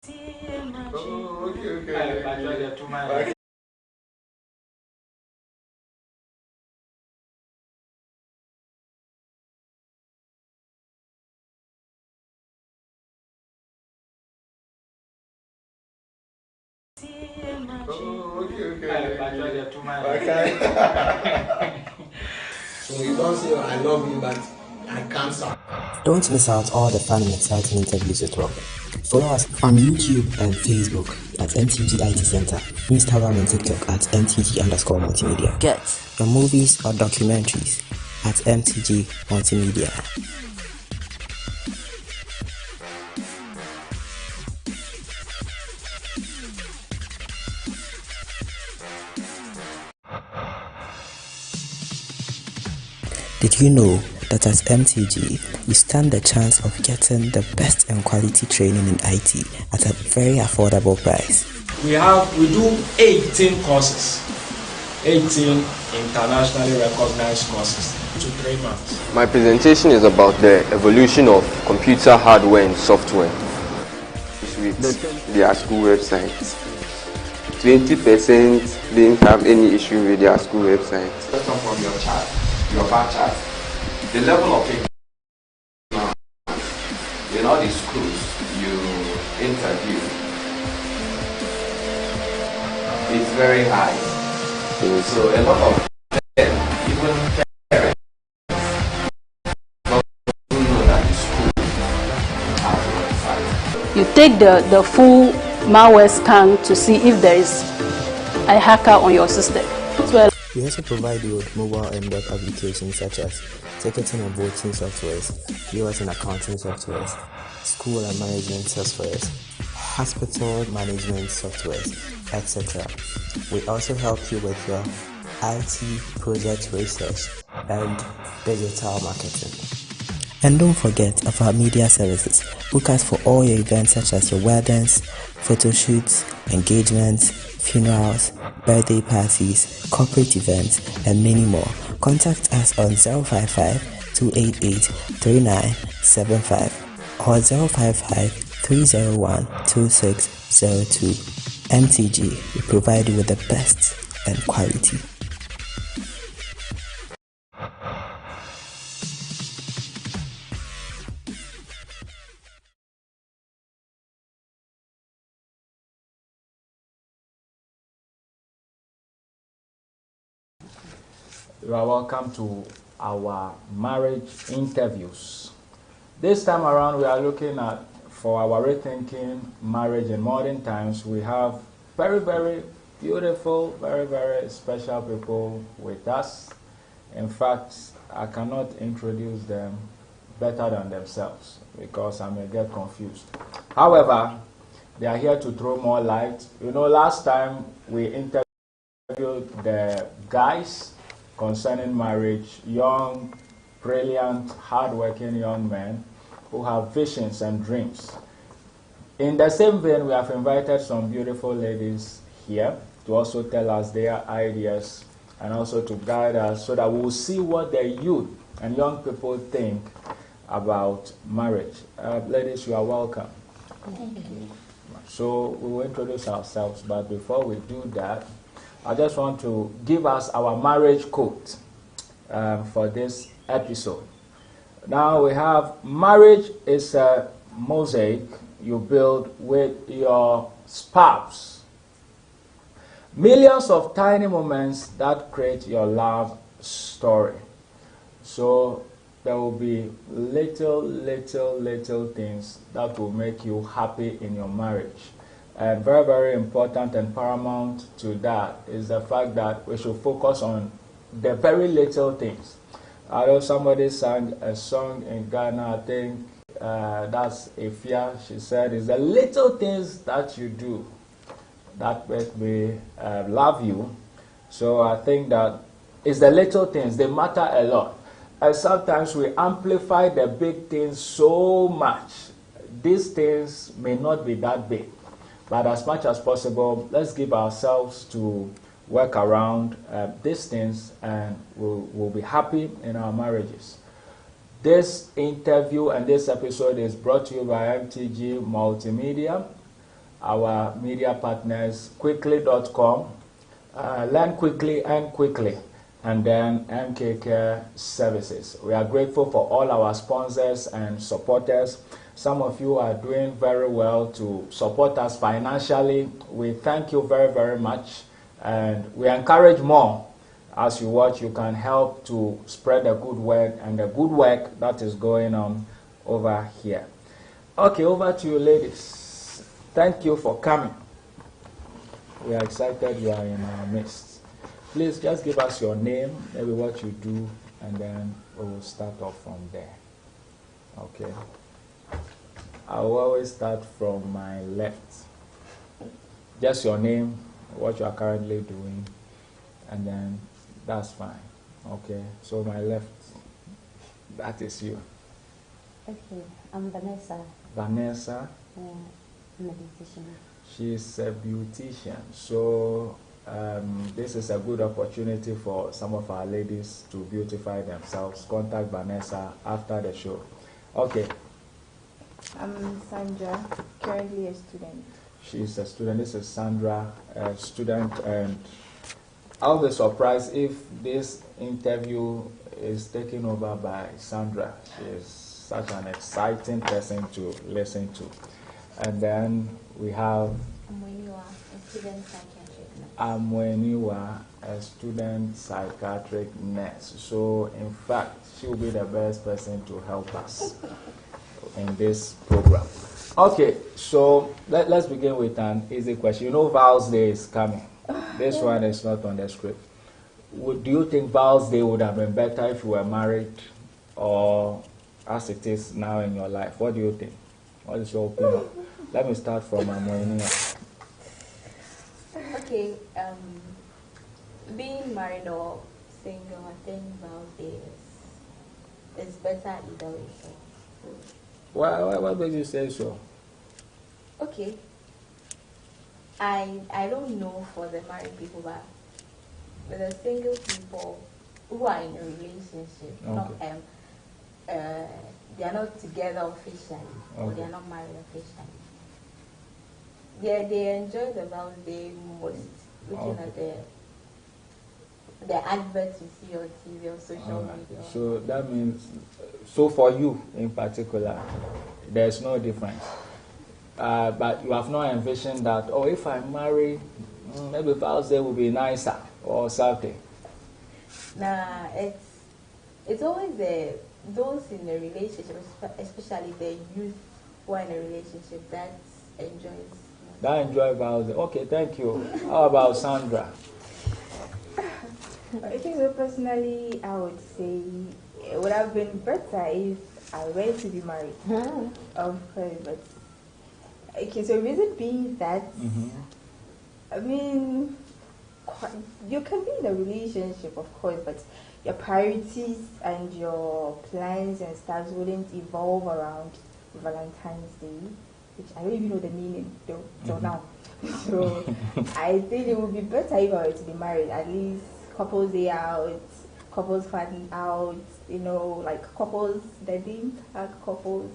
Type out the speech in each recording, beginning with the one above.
Oh, okay. Oh, okay. So you don't say I love you, but I can't stop. Don't miss out all the fun and exciting interviews with Rob. Follow us on YouTube and Facebook at MTG IT Center, Instagram and TikTok at MTG_multimedia. Get your movies or documentaries at MTG Multimedia. Did you know that at MTG, you stand the chance of getting the best and quality training in IT at a very affordable price? We do 18 courses, 18 internationally recognized courses to 3 months. My presentation is about the evolution of computer hardware and software with their school websites. 20% didn't have any issue with their school website. From your chart, your bar chart, the level of ignorance in all the schools you interview is very high. So a lot of them, even parents, don't know that the school has a website. You take the full malware scan to see if there is a hacker on your system. Well, We also provide you with mobile and web applications such as ticketing and voting softwares, US and accounting softwares, school and management softwares, hospital management softwares, etc. We also help you with your IT project research and digital marketing. And don't forget of our media services. Book us for all your events such as your weddings, photo shoots, engagements, funerals, birthday parties, corporate events, and many more. Contact us on 055-288-3975 or 055-301-2602. MTG, we provide you with the best and quality. You are welcome to our marriage interviews. This time around, we are looking at, for our Rethinking Marriage in Modern Times, we have very, very beautiful, very, very special people with us. In fact, I cannot introduce them better than themselves because I may get confused. However, they are here to throw more light. You know, last time we interviewed the guys concerning marriage, young, brilliant, hardworking young men who have visions and dreams. In the same vein, we have invited some beautiful ladies here to also tell us their ideas and also to guide us so that we will see what the youth and young people think about marriage. Ladies, you are welcome. thank you. So we will introduce ourselves, but before we do that, I just want to give us our marriage quote for this episode. Now we have, marriage is a mosaic you build with your spouse. Millions of tiny moments that create your love story. So there will be little things that will make you happy in your marriage. And very, very important and paramount to that is the fact that we should focus on the very little things. I know somebody sang a song in Ghana, I think that's Afia. She said, it's the little things that you do that make me love you. So I think that it's the little things, they matter a lot. And sometimes we amplify the big things so much. These things may not be that big. But as much as possible, let's give ourselves to work around these things and we'll be happy in our marriages. This interview and this episode is brought to you by MTG Multimedia. our media partners, quickly.com, Learn Quickly, Earn Quickly, and then MK Care Services. We are grateful for all our sponsors and supporters. Some of you are doing very well to support us financially. We thank you very, very much, and we encourage more. As you watch, you can help to spread the good word and the good work that is going on over here. Okay, over to you, ladies. Thank you for coming. We are excited you are in our midst. Please just give us your name, maybe what you do, and then we will start off from there. Okay. I will always start from my left. Just your name, what you are currently doing, and then that's fine. Okay, so my left, that is you. Okay, I'm Vanessa. Vanessa? Yeah, I'm a beautician. She's a beautician. So this is a good opportunity for some of our ladies to beautify themselves. Contact Vanessa after the show. Okay. I'm Sandra, currently a student. She's a student. This is Sandra, a student, and I'll be surprised if this interview is taken over by Sandra. She is such an exciting person to listen to. And then we have Amweniwa, a student psychiatric nurse. Amweniwa, a student psychiatric nurse. So, in fact, she will be the best person to help us in this program. Okay, so let's begin with an easy question. You know Val's Day is coming. This one is not on the script. Do you think Val's Day would have been better if you were married, or as it is now in your life? What do you think? What is your opinion? Let me start from Amweniwa. Okay, being married or single, I think Val's Day is better either way. What makes you say so? Okay. I don't know for the married people, but with the single people who are in a relationship, Okay. they are not together officially, or they are not married officially. They enjoy the Val's Day most, looking at the adverts you see on TV or social media. So that means, so for you in particular, there's no difference. But you have not envisioned that, oh, if I marry, maybe Val's Day will be nicer or something. Nah, it's always those in a relationship, especially the youth who are in a relationship, that enjoys. That enjoy Val's Day. Okay, thank you. How about Sandra? I think so personally, I would say it would have been better if I were to be married. Of course, but okay. So reason being that, I mean, you can be in a relationship, of course, but your priorities and your plans and stuff wouldn't evolve around Valentine's Day, which I don't even know the meaning though till now. So I think it would be better if I were to be married. At least couples day out, couples fun out, you know, like couples dating, couples.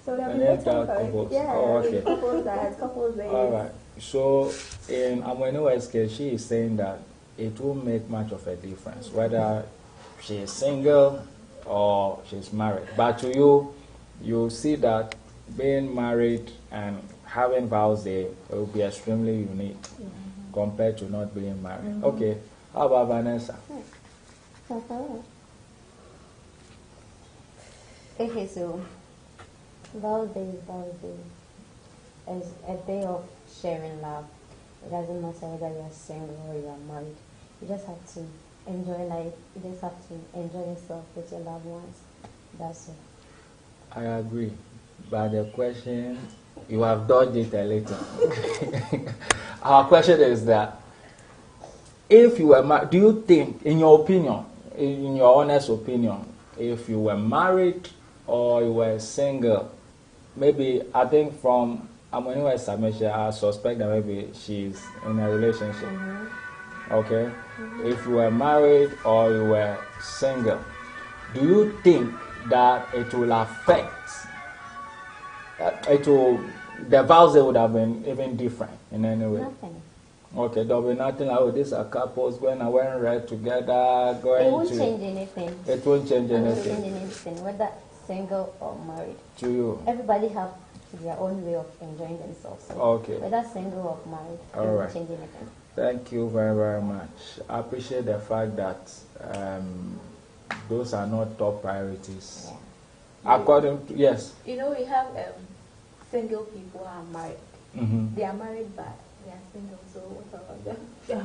So that would be better. Yeah, oh, okay. Couples that, couples days. All right. So in Amweniwa's case, she is saying that it won't make much of a difference whether she is single or she's married. But to you, you see that being married and having Val's Day, it will be extremely unique compared to not being married. Okay. How about Vanessa? Okay, so Val's Day is a day of sharing love. It doesn't matter whether you're single or you're married. You just have to enjoy life. You just have to enjoy yourself with your loved ones. That's it. I agree. But the question, you have dodged it a little. Our question is that, if you were married, do you think, in your opinion, in your honest opinion, if you were married or you were single, maybe I think from Amweniwa's submission, I suspect that maybe she's in a relationship. Okay? If you were married or you were single, do you think that it will affect the vows they would have been even different in any way. Nothing. Okay, there'll be nothing like, oh, these are couples going and wearing red together, going It won't to... change anything. It won't change It won't anything. change anything, whether single or married. To you. Everybody have their own way of enjoying themselves. So Okay. whether single or married, it All won't right. change anything. Thank you very, very much. I appreciate the fact that those are not top priorities. Yeah. According to, yes. You know, we have single people who are married. Mm-hmm. They are married, but they are single. So what about them?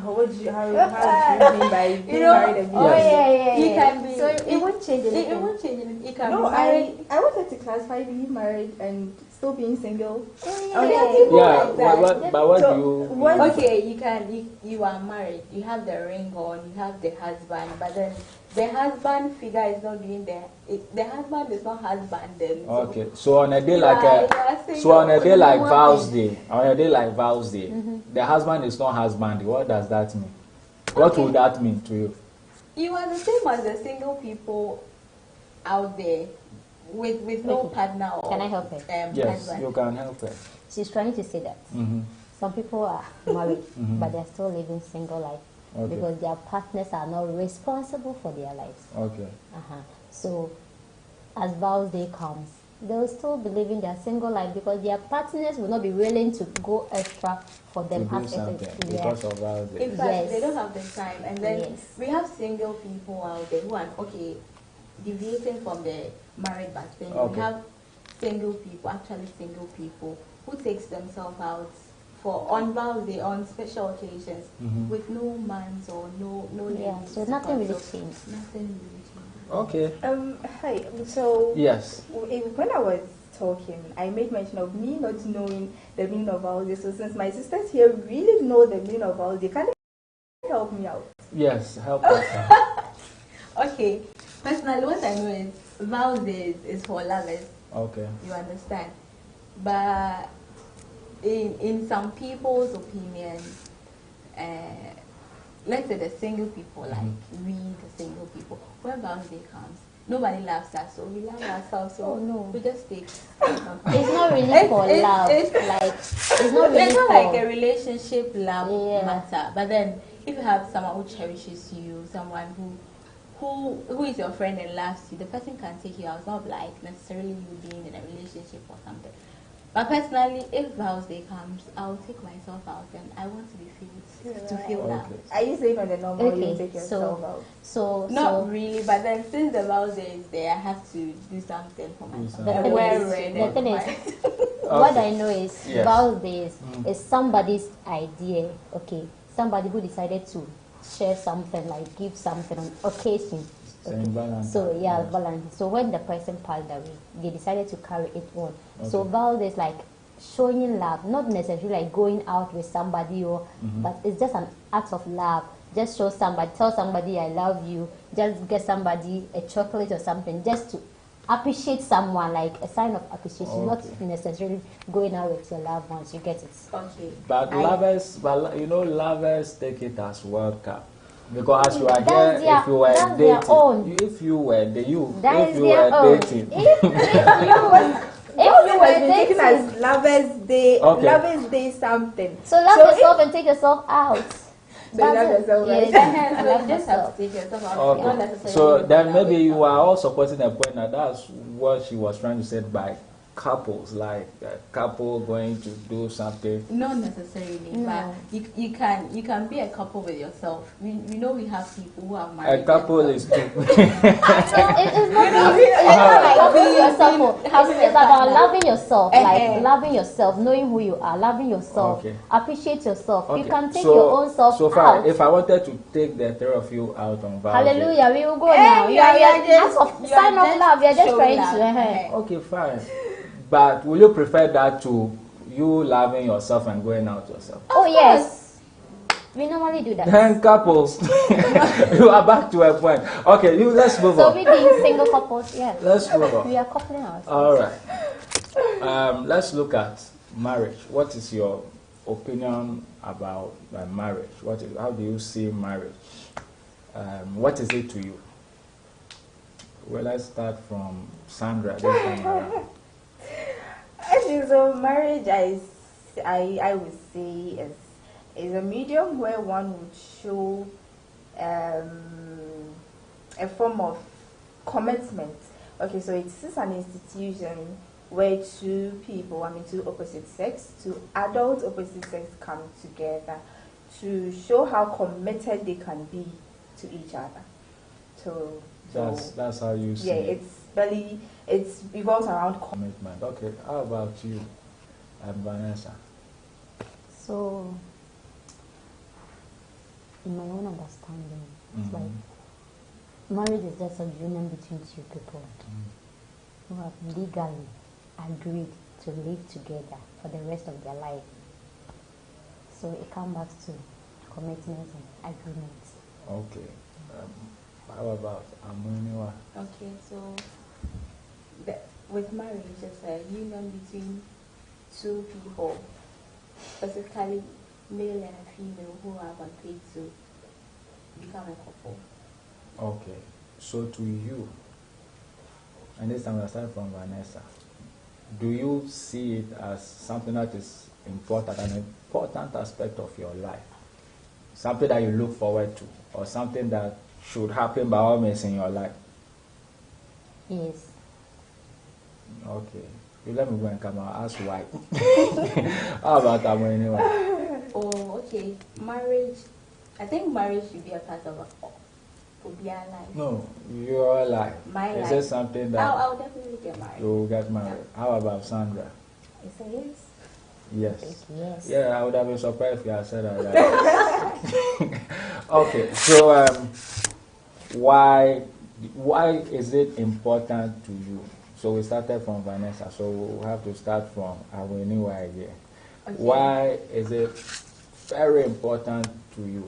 How do you mean by being married and being Oh, yeah. You can be. So it won't change anything. It won't change anything. You can No, be married. I wanted to classify being married and still being single. Yeah, but what So, do you... what- Okay, you are married. You have the ring on. You have the husband, but then the husband figure is not doing the husband is not husband then. So Okay, so on a day you like are single. so on a day like One Vows thing. Day, on a day like Vows Day, the husband is not husband. What does that mean? What Okay. would that mean to you? You are the same as the single people out there with no Okay. partner or Can I help her? Yes, husband. you can help her. She's trying to say that Mm-hmm. some people are married, but they're still living single life Okay. because their partners are not responsible for their lives. Okay. So, as Vows Day comes, they'll still be living their single life because their partners will not be willing to go extra for To them. do Have something yeah. because of Vows Day. In fact, Yes. they don't have the time. And then Yes. we have single people out there who are, deviating from the married but single. Okay. We have single people, actually single people, who takes themselves out for on Vows Day, on special occasions, with no mans or no Yeah, ladies so to nothing really consult. changed. Nothing really changed. Okay. Hi. So Yes. when I was talking, I made mention of me not knowing the meaning of all this. So since my sisters here really know the meaning of all this, can they help me out? Yes, help us out. Okay. Personally, what I know is Vows Day is for lovers. Okay. You understand? But in some people's opinion, let's say the single people, like we, the single people, when Vows Day comes, nobody loves us, so we love ourselves, so Oh, no. we just take. It's not really for love. It's not really It's not for like a relationship love Yeah. matter. But then, if you have someone who cherishes you, someone who is your friend and loves you, the person can take you out. It's not like necessarily you being in a relationship or something. But personally, if Vows Day comes, I'll take myself out and I want to be feel loved. Okay. Are you saying on the normal you Okay, take yourself so out? so Not really, but then since the Vows Day is there, I have to do something for myself. something. And The wear thing is- red the and thing is- white. what I know is Yes. Vows Day is somebody's idea. Okay, somebody who decided to share something, like give something on occasion. Saying Valentine. So yeah, Yes. Valentine. So when the person passed away, they decided to carry it on. So Okay. Vows is like showing love, not necessarily like going out with somebody, but it's just an act of love. Just show somebody, tell somebody I love you. Just get somebody a chocolate or something, just to appreciate someone, like a sign of appreciation, not necessarily going out with your loved ones. You get it? Okay. But lovers take it as World Cup. Because as you are That's here, if you were that's their own. dating, if you were That if is you their were own. dating, If you were Has been taken dating, as Lovers Day, Okay. Lovers Day something. so love So yourself and take yourself out. So you love yourself, right? Yes, I So love you just have myself. to take yourself out. okay. Not necessarily So go then out maybe with you someone. are all supporting the point that that's what she was trying to say by couples, like a couple going to do something. Not necessarily, No. but you can be a couple with yourself. We know we have people who are A married. couple is It's not like loving yourself. It's about loving yourself, like loving yourself, knowing who you are, loving yourself, Okay. appreciate yourself. You Okay. can take So- your own self So far, out. if I wanted to take the three of you out on Vows Day- Hallelujah, we will go now. You are just- act of you are sign of just love. You are just show trying love. to. Okay, fine. But will you prefer that to you loving yourself and going out yourself? Oh yes, we normally do that. Then couples, you are back to a point. Okay, let's move So on. we being single couples, yes, Let's move on. we are coupling ourselves. All right. Let's look at marriage. What is your opinion about marriage? How do you see marriage? What is it to you? Well, let's start from Sandra. This time around. As you Okay, so marriage, I would say is a medium where one would show a form of commitment. Okay, so it is an institution where two people, two opposite sex, two adult opposite sex come together to show how committed they can be to each other. So that's how you see it. It revolves around Commitment. Okay, how about you, Vanessa? So, in my own understanding, it's like marriage is just a union between two people who have legally agreed to live together for the rest of their life. So it comes back to commitments and agreements. Okay. How about Amuniwa? Okay, so with marriage, it's a union between two people, specifically male and a female, who have agreed to become a couple. Okay, so to you, and this time we'll start from Vanessa, do you see it as something that is important, an important aspect of your life? Something that you look forward to, or something that should happen by all means in your life? Yes. Okay. You let me go and come out. Ask why. How about that one anyway? Oh, okay. Marriage. I think marriage should be a part of life. No, your life. My life. Is it something that I'll definitely get married. you will get married? Yeah. How about Sandra? You say yes? Yes. Yeah, I would have been surprised if you had said that. Okay, so why is it important to you? So we started from Vanessa, so we'll have to start from Aweniwa again. Okay. Why is it very important to you?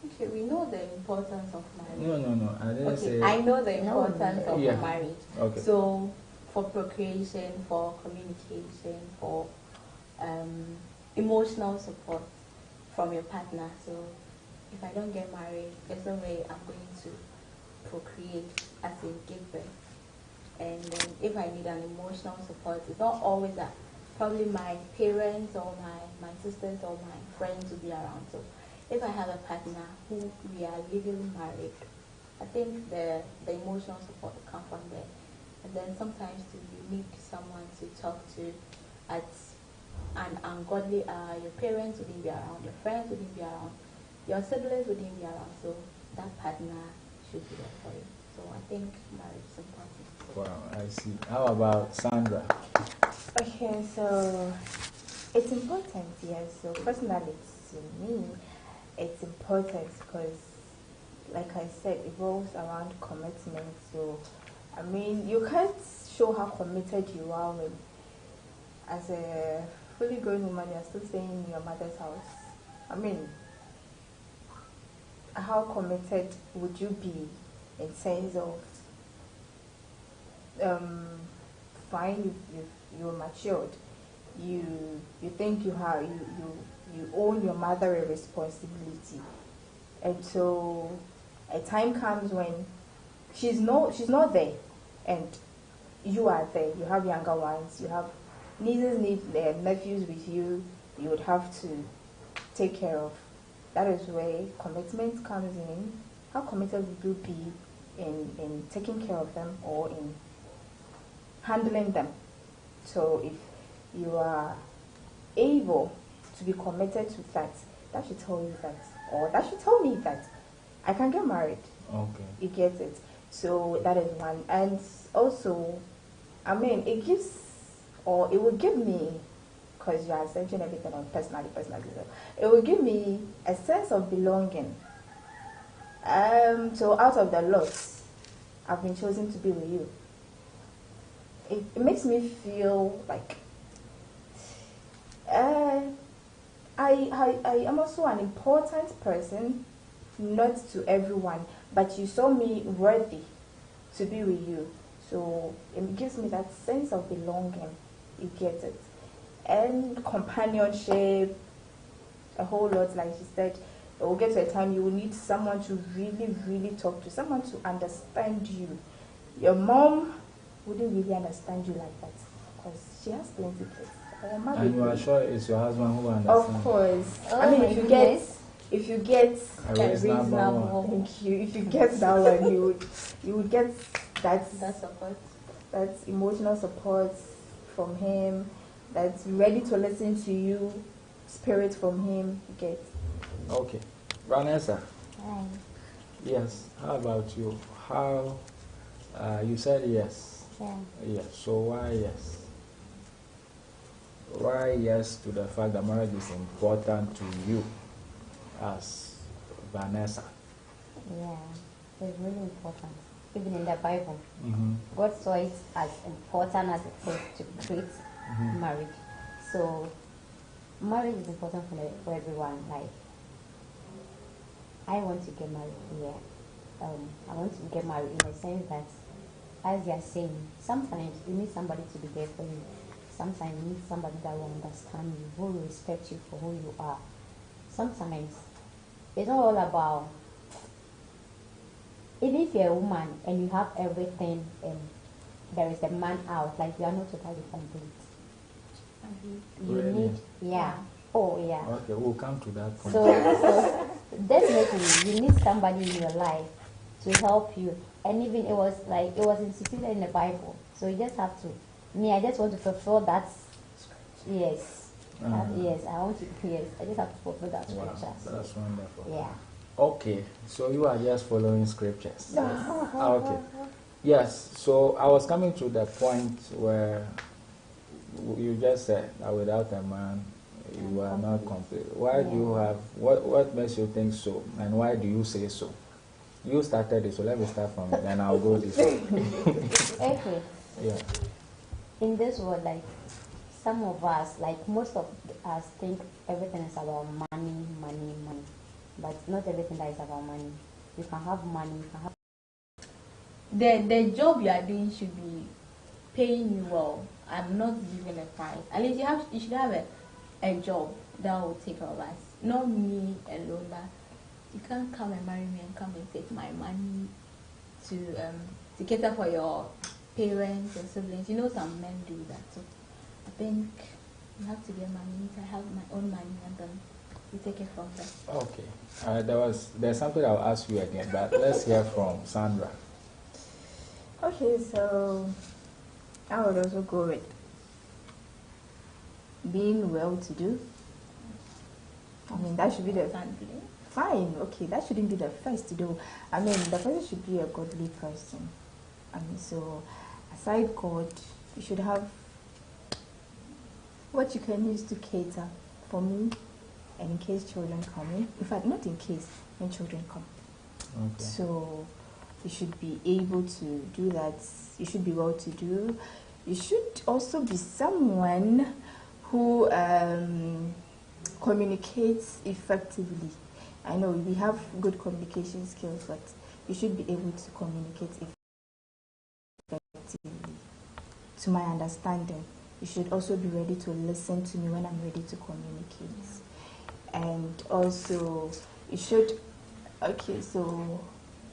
Okay, we know the importance of marriage. No, I didn't say... I know the importance of marriage. Okay. So, for procreation, for communication, for emotional support from your partner. So, if I don't get married, there's no way I'm going to procreate, as in give birth. And then if I need an emotional support, it's not always that probably my parents or my sisters or my friends will be around. So if I have a partner who we are legally married, I think the emotional support will come from there. And then sometimes you need someone to talk to at an ungodly hour. Your parents wouldn't be around, your friends wouldn't be around, your siblings wouldn't be around. So that partner should be there for you. So I think marriage is important. Wow, I see. How about Sandra? Okay, so it's important, yes. So personally, to me, it's important because, like I said, it revolves around commitment. So, you can't show how committed you are when, as a fully grown woman, you're still staying in your mother's house. How committed would you be in sense of fine, you're matured, you think you own your mother a responsibility, and so a time comes when she's not there, and you are there. You have younger ones, you have nieces, nephews with you. You would have to take care of. That is where commitment comes in. How committed would you be in taking care of them or in handling them? So if you are able to be committed to that, that should tell you that, or that should tell me that I can get married. Okay. You get it. So that is one. And also, it gives, or it will give me, because you are essentially everything on personality, so it will give me a sense of belonging. So out of the lot, I've been chosen to be with you. It makes me feel like I am also an important person, not to everyone, but you saw me worthy to be with you. So it gives me that sense of belonging. You get it. And companionship, a whole lot, like she said. It will get to a time you will need someone to really, really talk to, someone to understand you. Your mom wouldn't really understand you like that. because she has plenty kids. And you are sure it's your husband who understands? Of course. Oh, I mean, my if you goodness. get A reasonable one. thank you. If you get that one, you would get that support. That's emotional support from him. That's ready to listen to you. Spirit from him. You get. Okay. Vanessa. Hi. Yes. How about you? How? You said yes. Yeah. Yes. So why yes? Why yes to the fact that marriage is important to you as Vanessa? Yeah. It's really important. Even in the Bible, Mm-hmm. God saw it as important as it is to create marriage. So marriage is important for everyone. Like, I want to get married here. I want to get married in the sense that, as they are saying, sometimes you need somebody to be there for you. Sometimes you need somebody that will understand you, who will respect you for who you are. Sometimes it's not all about, even if you're a woman and you have everything and there is a man out, like you are not totally complete. You Really? need, yeah. Oh, yeah. Okay, we'll come to that point. So definitely you need somebody in your life to help you. And even it was instituted in the Bible. So you just have to, I just want to fulfill that. Yes. Yes, I want to, yes. I just have to fulfill that Wow, scripture. that's wonderful. Yeah. Okay, so you are just following scriptures. Okay. Yes, so I was coming to the point where you just said that without a man, you are not complete. Why do you have, what makes you think so? And why do you say so? You started it, so let me start from it, then I'll go this way. Okay. Yeah. In this world, like, some of us, like most of us think everything is about money. But not everything that is about money. You can have money, you can have... The job you are doing should be paying you well. I'm not giving a price. At least you should have a job that will take care of us. Not me alone. That you can't come and marry me and come and take my money to cater for your parents or siblings. You know, some men do that. So I think you have to get money. I have my own money, and then you take it from there. Okay. There's something I'll ask you again, but let's hear from Sandra. Okay, so I would also go with being well-to-do. I mean, that should be the fine. Okay, that shouldn't be the first to do. I mean, the person should be a godly person. I mean, so aside God, you should have what you can use to cater for me, and in case children come in. In fact, not in case, when children come. Okay. So you should be able to do that. You should be well-to-do. You should also be someone who communicates effectively. I know we have good communication skills, but you should be able to communicate effectively. To my understanding, you should also be ready to listen to me when I'm ready to communicate. And also, you should, okay, so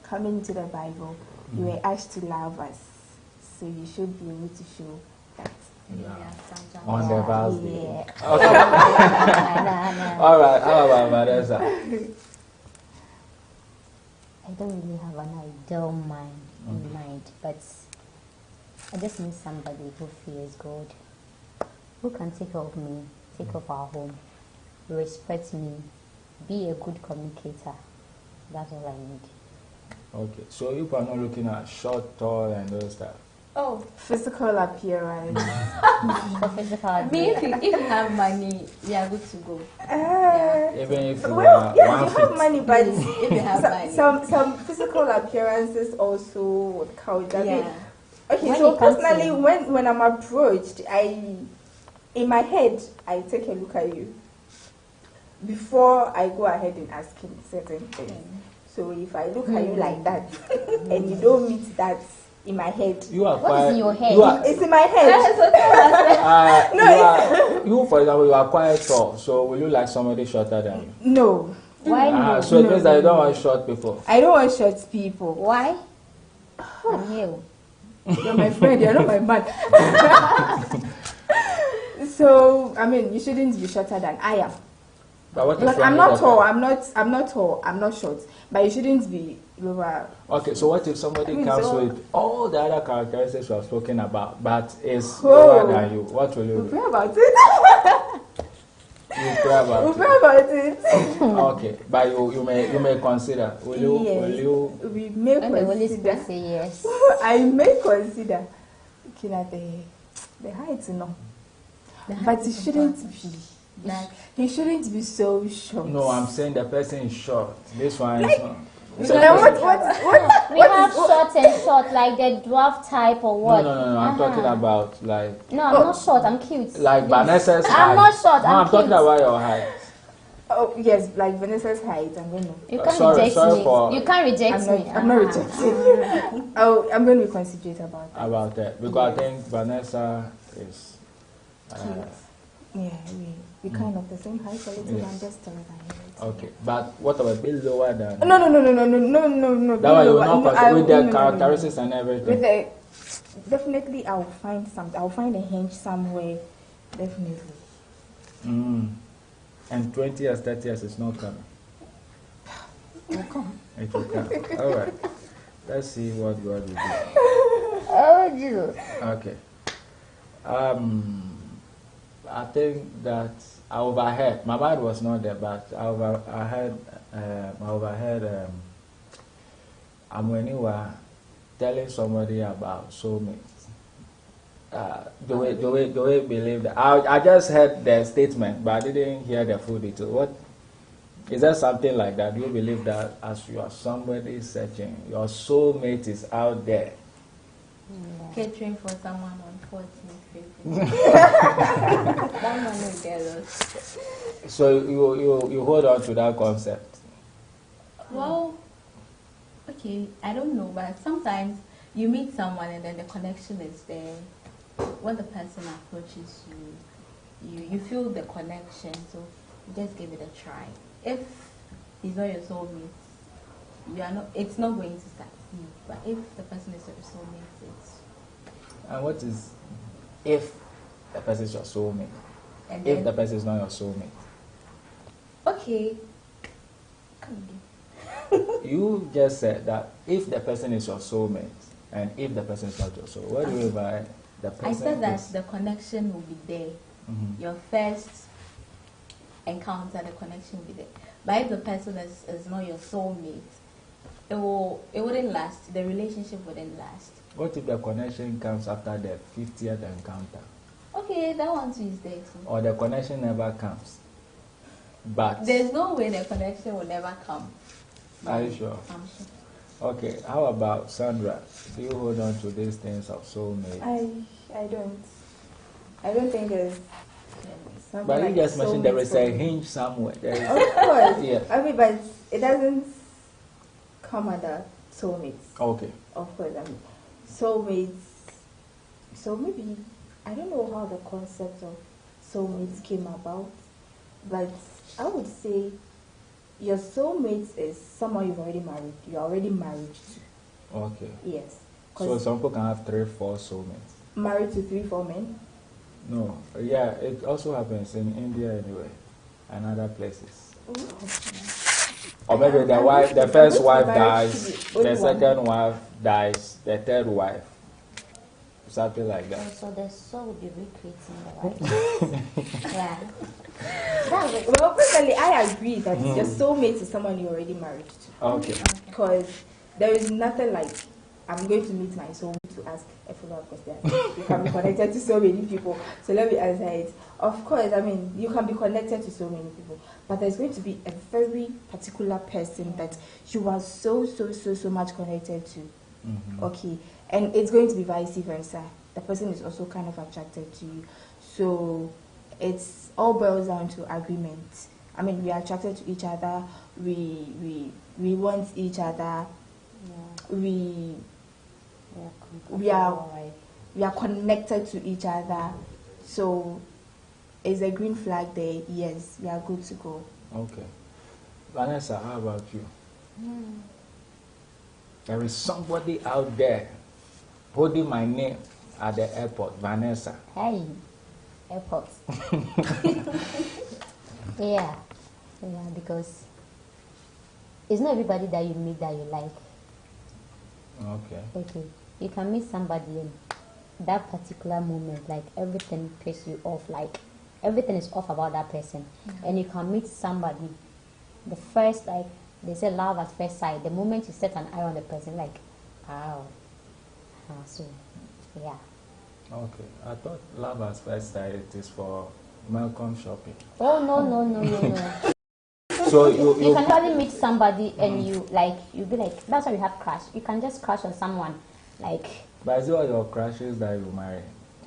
coming to the Bible, you were asked to love us. So you should be able to show that. Yeah. On the birthday. Yeah. Okay. All right. How about Vanessa? I don't really have an ideal man in mind, but I just need somebody who fears God, who can take care of me, take care of our home, respect me, be a good communicator. That's all I need. Okay. So you are not looking at short, tall, and those stuff. Oh, physical appearance. For physical I mean, if you have money, we are good to go. Even if you Well, are yeah, 1 you feet. have money, but If you have money. some physical appearances also would count. I mean, Yeah. okay, When so it comes personally, to- when I'm approached, in my head, I take a look at you before I go ahead and ask him certain things. So if I look at you like that and you don't meet that in my head, You are What quite. is in your head? You are, it's in my head. you, for example, you are quite tall. So will you like somebody shorter than you? No, Why no? So it means that you don't want short people. I don't want short people. Why? I'm here. You're my friend, you're not my man. So, I mean, you shouldn't be shorter than I am. But what Because if I'm not tall, I'm not tall, I'm not short. But you shouldn't be lower. Okay, so what if somebody comes so- with all the other characteristics we have spoken about, but is Oh. lower than you? What will you We'll do? pray about it. You pray about We'll it. pray about it. Okay, but you may consider. Will you? Yes. Will you? We may And the Holy consider. Spirit say yes. I may consider looking at the height, but it shouldn't be. That He shouldn't be so short. No, I'm saying the person is short. This one Like- is not. So then what? We have short and short, like the dwarf type or what? No. I'm talking about like No, I'm not short. I'm cute. Vanessa's height. I'm not short. No, I'm I'm talking cute. about your height. Oh yes, like Vanessa's height. I'm gonna. You can't Sorry reject for- me. You can't reject me. I'm not rejecting. Oh, I'm going to be considerate about that. About that because I think Vanessa is. Yeah, we kind of the same height, a little. Yes. I'm just taller than him. Okay, but what about a bit lower than? No. That one you will not consider with the no. characteristics and everything. With the definitely, I'll find something. I'll find a hinge somewhere. Definitely. And 20 years, 30 years is not coming. It will come. It will come. All right. Let's see what God will do. Oh, Jesus. Okay. I think that I overheard. My mind was not there, but I overheard. Amweniwa telling somebody about soulmates. The way believe that. I just heard the statement, but I didn't hear the full detail. What is that? Something like that? Do you believe that as you are somebody searching, your soulmate is out there? catering for someone on 14th, 15th. That one will get us. So you hold on to that concept? Well, okay, I don't know, but sometimes you meet someone and then the connection is there. When the person approaches you, you feel the connection, so you just give it a try. If he's not your soulmate, it's not going to succeed. But if the person is your soulmate, it's... And what is if the person is your soulmate? And If then, the person is not your soulmate? okay. You just said that if the person is your soulmate and if the person is not your soul, what do you mean by the person? I said that is, the connection will be there. Mhm. Your first encounter, the connection will be there. But if the person is not your soulmate, it wouldn't last. The relationship wouldn't last. What if the connection comes after the 50th encounter? Okay, that one too is there too. Or the connection never comes? But There's no way the connection will never come. are you sure? I'm sure. Okay, how about Sandra? Do you hold on to these things of soulmate? I don't. I don't think there's something But like you just mentioned there soulmates is for a me. hinge somewhere. There is, Of course. Yeah. I mean, but it doesn't come under soulmates. okay. Of course, I mean, soulmates. So maybe I don't know how the concept of soulmates came about, but I would say your soulmate is someone you've already married. You're already married to. Okay. Yes. So 'Cause some people can have 3, 4 soulmates. married to 3, 4 men. No, yeah, it also happens in India anyway, and other places. Or maybe the first wife dies, the second wife dies, the third wife, something like that. So the soul will be recreating the right. Yeah. Well, personally, I agree that your soulmate is someone you're already married to. Okay. Because there is nothing like I'm going to meet my soulmate to ask a follow-up question. You can be connected to so many people. So let me answer it. Of course, I mean, you can be connected to so many people, but there's going to be a very particular person that you are so much connected to. Mm-hmm. Okay. And it's going to be vice versa. The person is also kind of attracted to you. So it's all boils down to agreement. I mean, we are attracted to each other. We want each other. Yeah. We are connected to each other. So is a green flag there? Yes, we are good to go. Okay. Vanessa, how about you? There is somebody out there holding my name at the airport, Vanessa. Hey, airport. Yeah, because it's not everybody that you meet that you like. Okay. You can meet somebody in that particular moment, like everything pisses you off, like everything is off about that person. And you can meet somebody, the first, like they say love at first sight, the moment you set an eye on the person, like, wow. So, yeah. Okay, I thought love at first sight it is for Malcolm shopping. Oh, no. So you can probably meet somebody and you be like, that's why you have crush. You can just crush on someone, like. But is it all your crushes that you marry?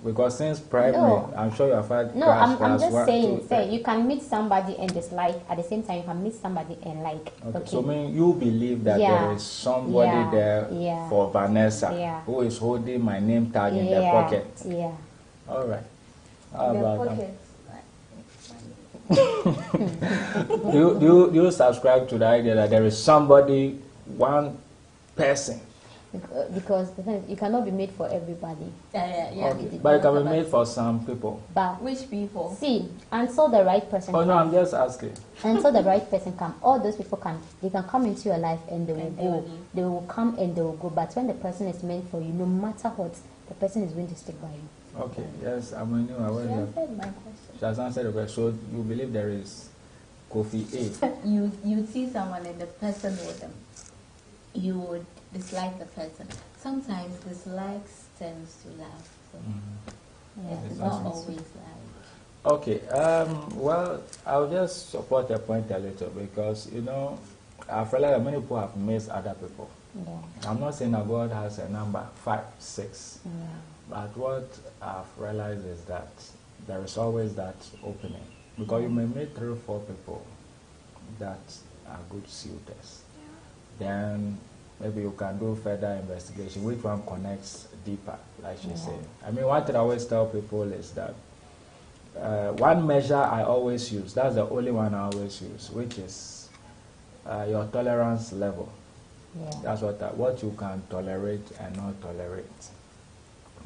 Because since primary, I'm sure you have had no, crush. I'm just saying, you can meet somebody and dislike at the same time. You can meet somebody and like. Okay. So you believe that there is somebody there for Vanessa who is holding my name tag in their pocket. Yeah. All right. How about that? do you subscribe to the idea that there is somebody, one person? Because the thing is, you cannot be made for everybody. Okay. But it can be made for some people. But which people? See, until the right person. Oh no, I'm just asking. Until the right person comes, all those people they can come into your life and they will go. They will come and they will go. But when the person is meant for you, no matter what, the person is going to stick by you. Okay. Yes, I'm new. I She answered my question. She has answered the question. So you believe there is Kofi A? You see someone and the person with them, you would dislike the person. Sometimes dislikes turns to love. So it's not always like. Okay. Well, I'll just support the point a little because I feel like many people have missed other people. Yeah. I'm not saying that God has a number 5, 6, Yeah. but what I've realized is that there is always that opening because you may meet 3 or 4 people that are good suitors. Then maybe you can do further investigation. Which one connects deeper, like she said. I mean, one thing I always tell people is that one measure I always use, that's the only one I always use, which is your tolerance level. Yeah. That's what you can tolerate and not tolerate.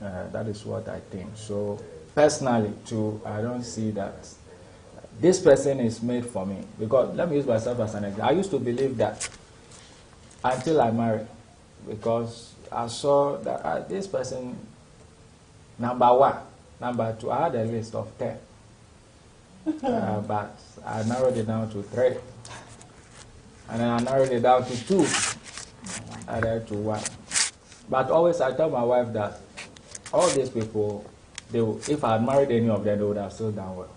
That is what I think. So personally, too, I don't see that this person is made for me. Because let me use myself as an example. I used to believe that until I married, because I saw that this person, number 1, number 2, I had a list of 10, but I narrowed it down to 3, and then I narrowed it down to 2, and then to 1. But always I tell my wife that all these people, if I had married any of them, they would have still done well.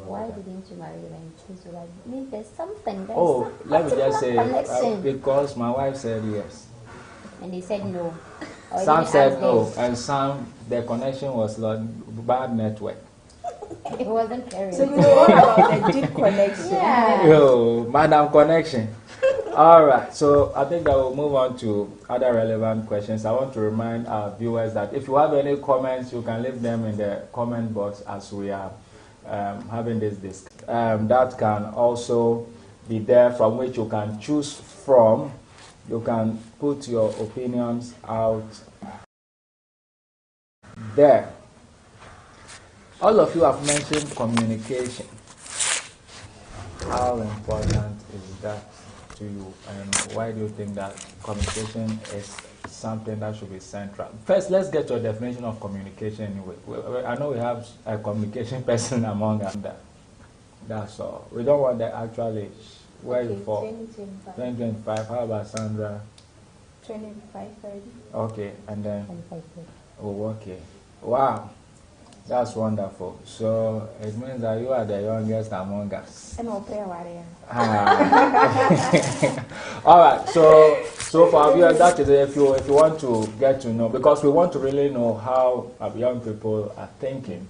Why didn't you marry them and choose to like me? There's something. Let me just say, because my wife said yes. And they said no. Some said no, and some, their connection was like bad network. It wasn't carrying. So you know all about the deep connection. Yeah. Yo, madam connection. All right, so I think I will move on to other relevant questions. I want to remind our viewers that if you have any comments, you can leave them in the comment box as we are having this discussion. That can also be there from which you can choose from. You can put your opinions out there. All of you have mentioned communication. How important is that to you, and why do you think that communication is something that should be central? First, let's get your definition of communication anyway. I know we have a communication person among us. That's all. We don't want the actual age. Where are you for? 2025. 2025. How about Sandra? 25, 30. Okay, and then? Oh, okay. Wow. That's wonderful. So it means that you are the youngest among us. And I'll pray about it. All right. So for our viewers, that is if you want to get to know, because we want to really know how our young people are thinking,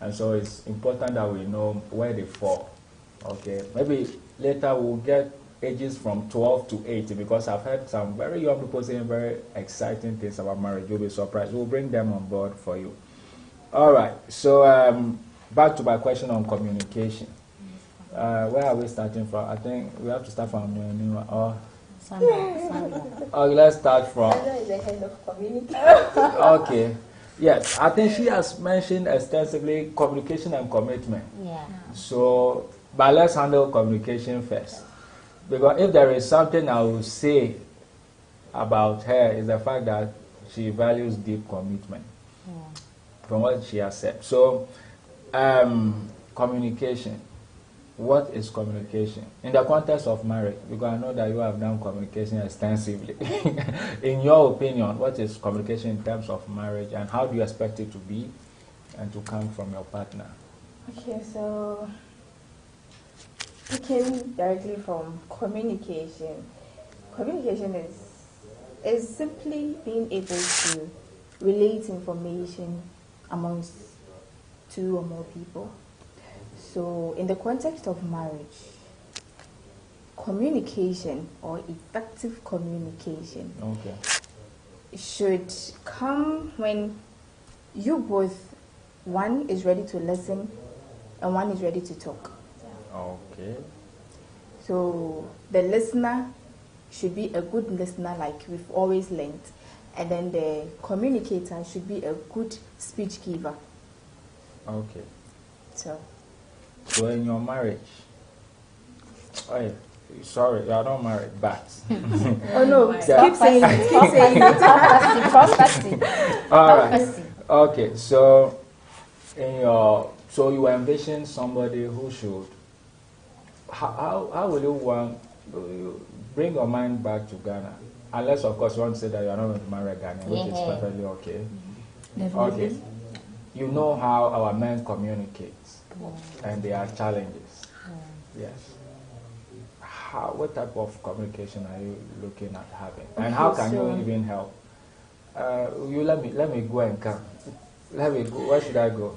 and so it's important that we know where they fall. Okay. Maybe later we'll get ages from 12 to 18, because I've heard some very young people saying very exciting things about marriage. You'll be surprised. We'll bring them on board for you. All right, so back to my question on communication. Where are we starting from? I think we have to start from Sandra. Okay, let's start from. Sandra is the head of communication. Okay. Yes, I think she has mentioned extensively communication and commitment. Yeah. So, but let's handle communication first. Because if there is something I will say about her, is the fact that she values deep commitment from what she has said. So, communication. What is communication? In the context of marriage, because I know that you have done communication extensively. In your opinion, what is communication in terms of marriage, and how do you expect it to be and to come from your partner? Okay, so speaking directly from communication, communication is simply being able to relate information amongst two or more people. So in the context of marriage, communication or effective communication should come when you both, one is ready to listen and one is ready to talk. Okay. So the listener should be a good listener, like we've always learned, and then the communicator should be a good speech giver. Okay. So in your marriage, sorry, you are not married, but oh no, keep saying it, keep saying it. Prophecy. all right. Okay, so so you envision somebody who should. How will you want you bring your mind back to Ghana? Unless, of course, you want to say that you are not going to marry a Ghanaian, which is perfectly okay. Definitely. Okay. You know how our men communicate, and there are challenges. Yes. What type of communication are you looking at having, and how can you even help? You let me go and come. Let me go. Where should I go?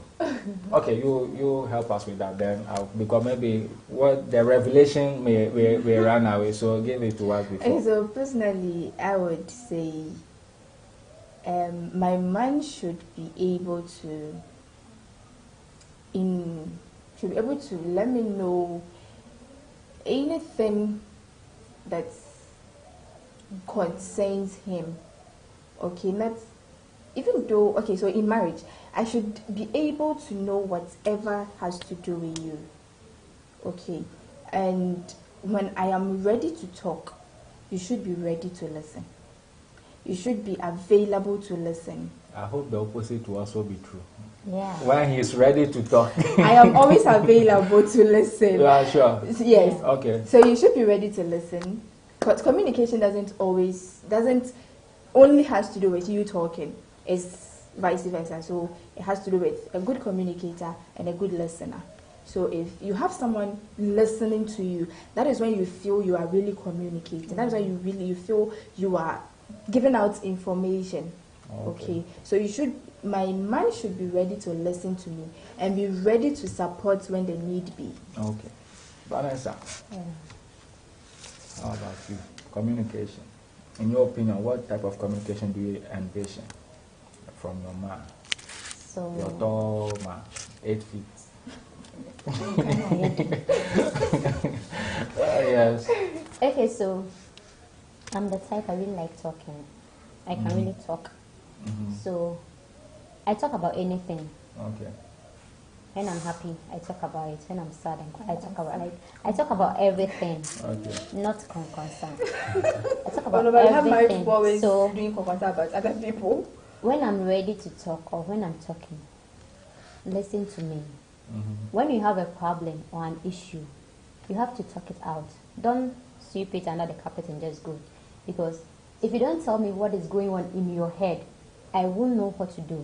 Okay, you help us with that then, because maybe what the revelation may run away. So give it to us before. Okay, so personally, I would say my man should be able to let me know anything that concerns him. Okay, not even though, okay, so in marriage, I should be able to know whatever has to do with you. Okay, and when I am ready to talk, you should be ready to listen. You should be available to listen. I hope the opposite will also be true. Yeah. When he's ready to talk. I am always available to listen. Yeah, sure. Yes. Okay. So you should be ready to listen. Because communication doesn't only has to do with you talking. It's vice versa. So it has to do with a good communicator and a good listener. So if you have someone listening to you, that is when you feel you are really communicating. That is when you feel you are giving out information. Okay. So my man should be ready to listen to me and be ready to support when the need be. Okay. Vanessa, how about you? Communication. In your opinion, what type of communication do you envision from your man? So your tall man, 8 feet. Yes. Okay, so I'm the type I really like talking. I can really talk. So I talk about anything. Okay. When I'm happy, I talk about it. When I'm sad, I talk about everything. Okay. Not concern. I talk about I have married everything. people always So doing concern about other people. when I'm ready to talk or when I'm talking, listen to me. When you have a problem or an issue, you have to talk it out. Don't sweep it under the carpet and just go. Because if you don't tell me what is going on in your head, I won't know what to do.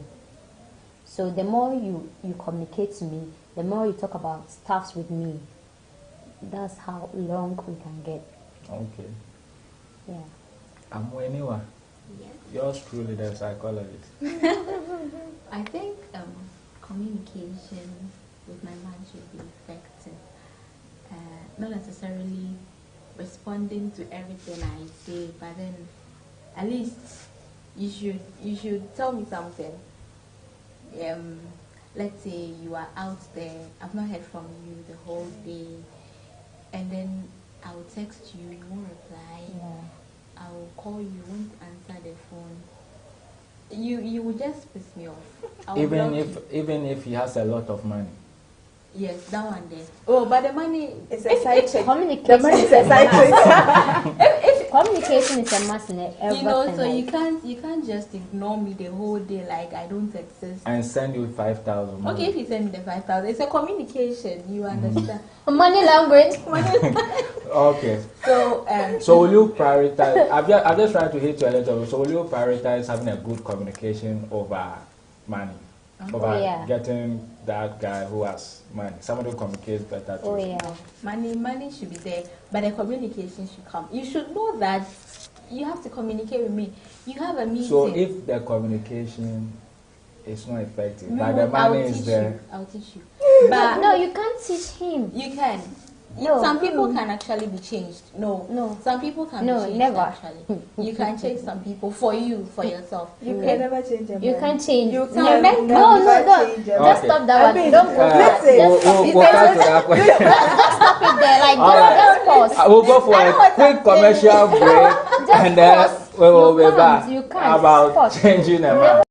So the more you communicate to me, the more you talk about stuffs with me, that's how long we can get. Okay. Yeah. Amweniwa. Yes. Yours truly, the psychologist. I think communication with my man should be effective. Not necessarily responding to everything I say, but then at least you should tell me something. Let's say you are out there, I've not heard from you the whole day, and then I will text you, you won't reply. Yeah. I will call you, you won't answer the phone. You will just piss me off. I will block you. Even if he has a lot of money. Yes, that one there. Oh, but the money It's a side chick. Communication The money is a side chick. Communication is a must in everything. you know, so like. you can't just ignore me the whole day like I don't exist. And send you 5,000. Okay, if you send me the 5,000, it's a communication. You understand? Money language. Okay. So will you prioritize? I'm just trying to hit you a little bit. So will you prioritize having a good communication over money? Over getting that guy who has money? Somebody who communicates better. Oh yeah. Money should be there, but the communication should come. You should know that you have to communicate with me. You have a meeting. So if the communication is not effective, but the money is there. I'll teach you. But no, you can't teach him. You can. No. Some people can actually be changed. No. Some people can be changed. Never. Actually, you can change some people for you, for yourself. You can never change a man. You can't change. You No, can don't. Just stop that one. Don't go there. Just stop it there. Like, just pause. We'll go for a quick commercial break and then we will be back about changing a man.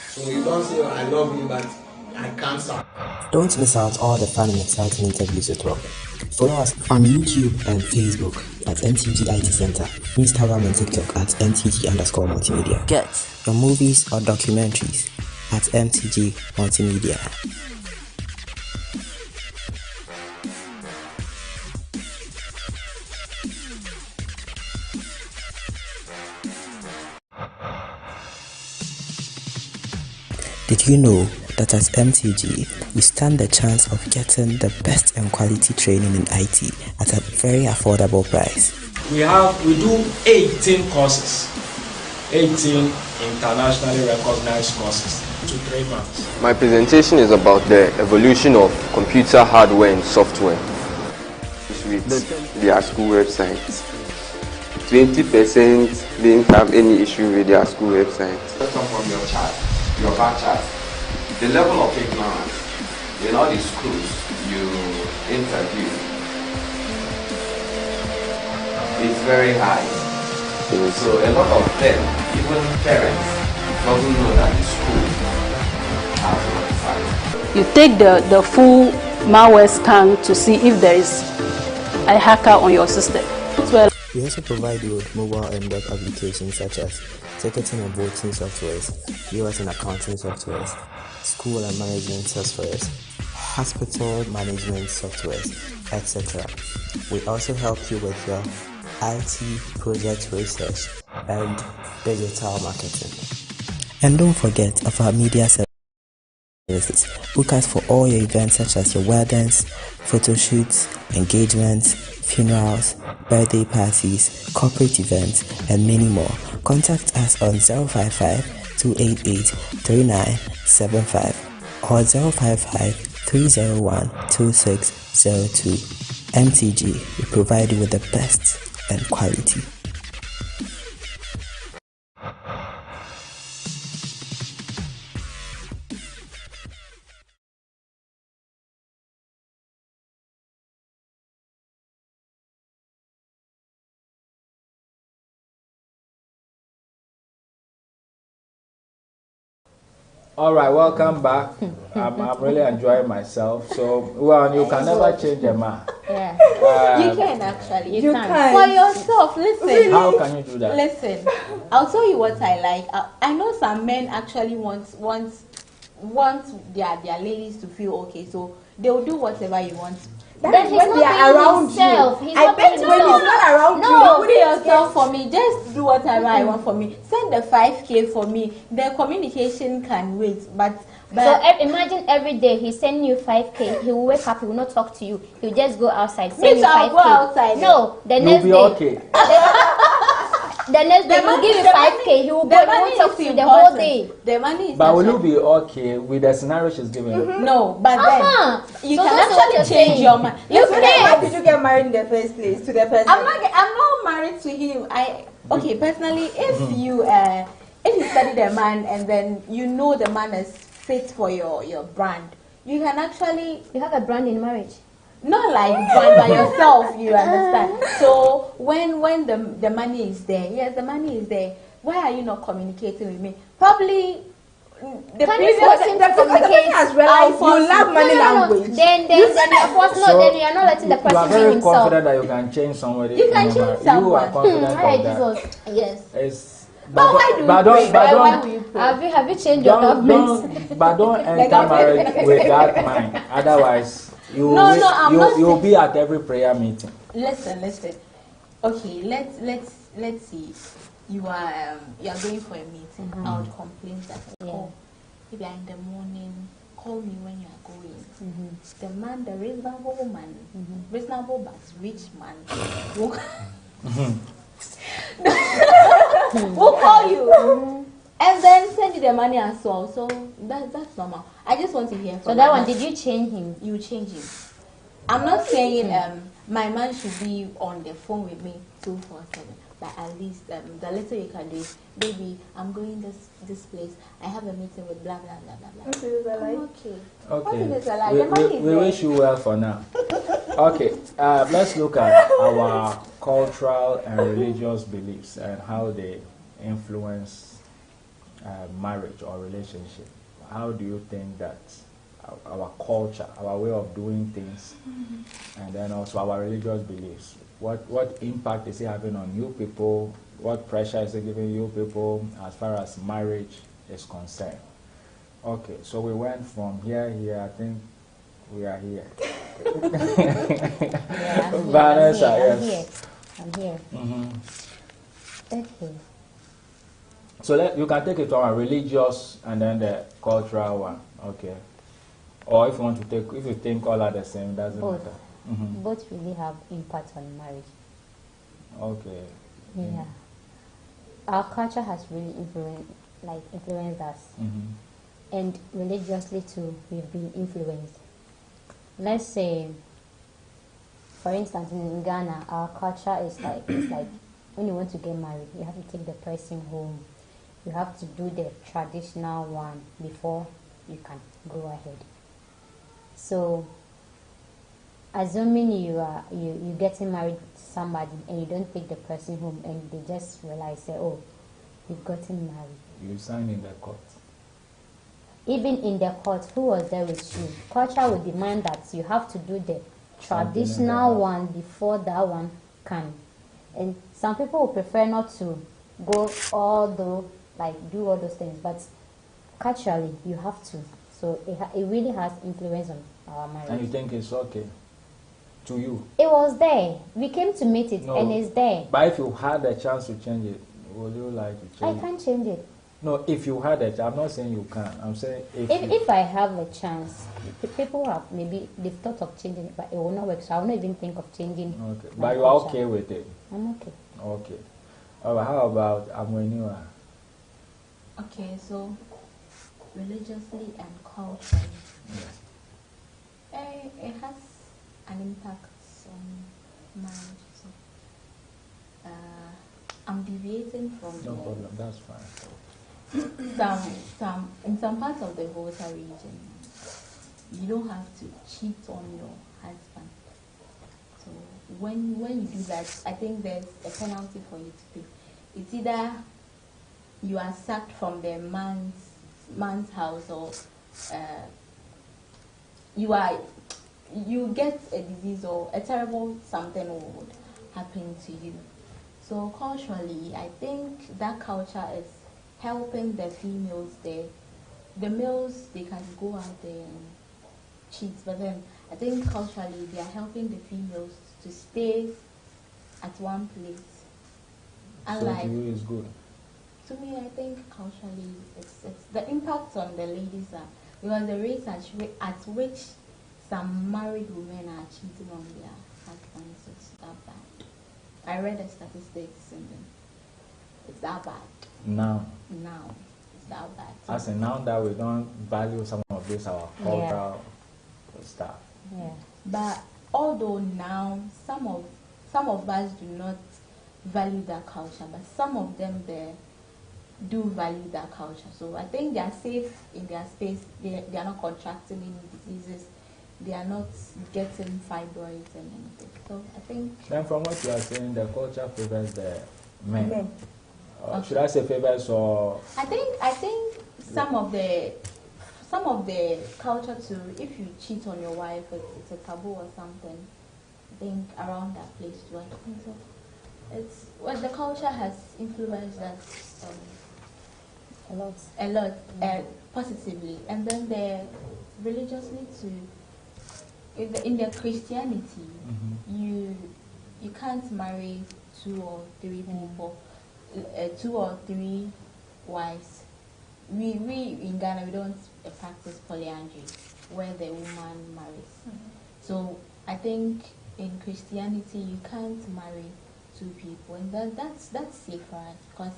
So you don't say I love you, but I can't stop. Don't miss out all the fun and exciting interviews as well. Follow us on YouTube and Facebook at MTG IT Center, Instagram and TikTok at MTG_multimedia. Get your movies or documentaries at MTG Multimedia. Did you know that at MTG, we stand the chance of getting the best and quality training in IT at a very affordable price? We do 18 courses, 18 internationally recognized courses to 3 months. My presentation is about the evolution of computer hardware and software with their school websites. 20% didn't have any issue with their school website. From your chart, your bar chart, the level of ignorance in all the schools you interview is very high. So a lot of them, even parents, doesn't know that the school has notified. You take the full malware scan to see if there is a hacker on your system. Well, we also provide you with mobile and web applications such as ticketing and voting softwares, US and accounting softwares, school and management softwares, hospital management softwares, etc. We also help you with your IT project research and digital marketing. And don't forget of our media services. Book us for all your events such as your weddings, photo shoots, engagements, funerals, birthday parties, corporate events, and many more. Contact us on 055-288-3975 or 055-301-2602. MTG, we provide you with the best and quality. All right, welcome back. I'm really enjoying myself. So, well, you can never change a man. Yeah. You can actually. You can. For yourself, listen. Really? How can you do that? Listen, I'll tell you what I like. I know some men actually want their ladies to feel okay, so they'll do whatever you want. Then he's when not they are being around himself. you. He's I not bet being when he's himself. not around No, you, put yourself for me. Just do whatever I want for me. Send the 5K for me. The communication can wait. But So imagine every day he's sending you 5K. He will wake up. He will not talk to you. He will just go outside. Send you 5K. I'll go outside. No, the You'll next be day. okay. The next day he will give you 5K. He will go. He won't talk to you the whole day. The money is. But will you be okay with the scenario she's giving you? No, but then you So can that's what you're actually change saying. your mind. You Why can't. did you get married in the first place to the person? I'm not married to him. Okay, personally, if you study the man and then you know the man is fit for your brand, you can actually You have a brand in marriage. not like brand by yourself. You understand? So when the money is there, yes, the money is there. Why are you not communicating with me? Probably the Can you previous force him to the person communicate? has realized you love money language. Then you're forced. No, then you are not letting the You are person be very himself. confident that you can change somebody. You can in your change marriage. You someone. are confident Hi, of that. Jesus. yes. It's, But why do you but pray? don't, but Why don't, will you pray? Have you changed your government? but don't enter marriage with that mind. Otherwise, you will, No, I'm not you'll be at every prayer meeting. Listen. Okay, let's see. You are going for a meeting. I would complain that maybe in the morning. Call me when you are going. The man, the reasonable man, reasonable but rich man, will call you and then send you the money as well. So that's normal. I just want to hear from So that you. one, did you change him? You change him. I'm not saying my man should be on the phone with me 247, but at least the little you can do is, baby, I'm going this place. I have a meeting with blah blah blah blah blah. I'm okay. What if it's a lie? The money is We there. wish you well for now. Okay, let's look at our cultural and religious beliefs and how they influence marriage or relationship. How do you think that our culture, our way of doing things, and then also our religious beliefs, what impact is it having on you people? What pressure is it giving you people as far as marriage is concerned? Okay, so we went from here. I think we are here. Vanessa, yes. I'm here. Okay. So you can take it to our religious and then the cultural one. Okay. Or if you want to take, if you think all are the same, doesn't Both. matter. Both really have impact on marriage. Okay. Yeah. Our culture has really influenced us. And religiously too, we've been influenced. Let's say, for instance, in Ghana, our culture is like, it's like when you want to get married, you have to take the person home. You have to do the traditional one before you can go ahead. So, assuming you getting married to somebody and you don't take the person home and they just realize, oh, you've gotten married. You sign in the court. Even in the court, who was there with you? Culture would demand that you have to do the traditional one before that one can. And some people would prefer not to go do all those things, but culturally you have to. So it really has influence on our marriage. And you think it's okay to you? It was there. We came to meet it, No. and it's there. But if you had a chance to change it, would you like to change I can't change it. No, if you had a chance, I'm not saying you can. I'm saying If I have a chance, people have maybe they've thought of changing it, but it will not work. So I will not even think of changing. Okay, but you are okay with it. I'm okay. Okay. All right. How about Amweniwa? Okay, so religiously and culturally, it has an impact on marriage. So, I'm deviating from No problem. That's fine. in some parts of the Volta region, you don't have to cheat on your husband. So when you do that, I think there's a penalty for you to pay. It's either you are sacked from the man's house, or you get a disease or a terrible something would happen to you. So culturally, I think that culture is helping the females there. The males, they can go out there and cheat, but then I think culturally they are helping the females to stay at one place. Unlike, so to you is good. to me, I think culturally it's the impact on the ladies are because the rates at which some married women are cheating on their husbands, it's that bad. I read the statistics and then it's that bad. Now It's that bad. as in now that we don't value some of this our cultural stuff. Yeah. But although now some of us do not value that culture, but some of them there do value that culture. So I think they are safe in their space. They are not contracting any diseases. They are not getting fibroids and anything. So I think. Then from what you are saying, the culture favors the men. Men. Okay. Should I say favors or? I think some of the culture too. If you cheat on your wife, it's a taboo or something. I think around that place too. I think so. It's the culture has influenced us a lot positively, and then the religiously too. In the Christianity, you can't marry 2 or 3 people, 2 or 3 wives. We in Ghana we don't practice polyandry, where the woman marries. So I think in Christianity you can't marry 2 people, and that's safer because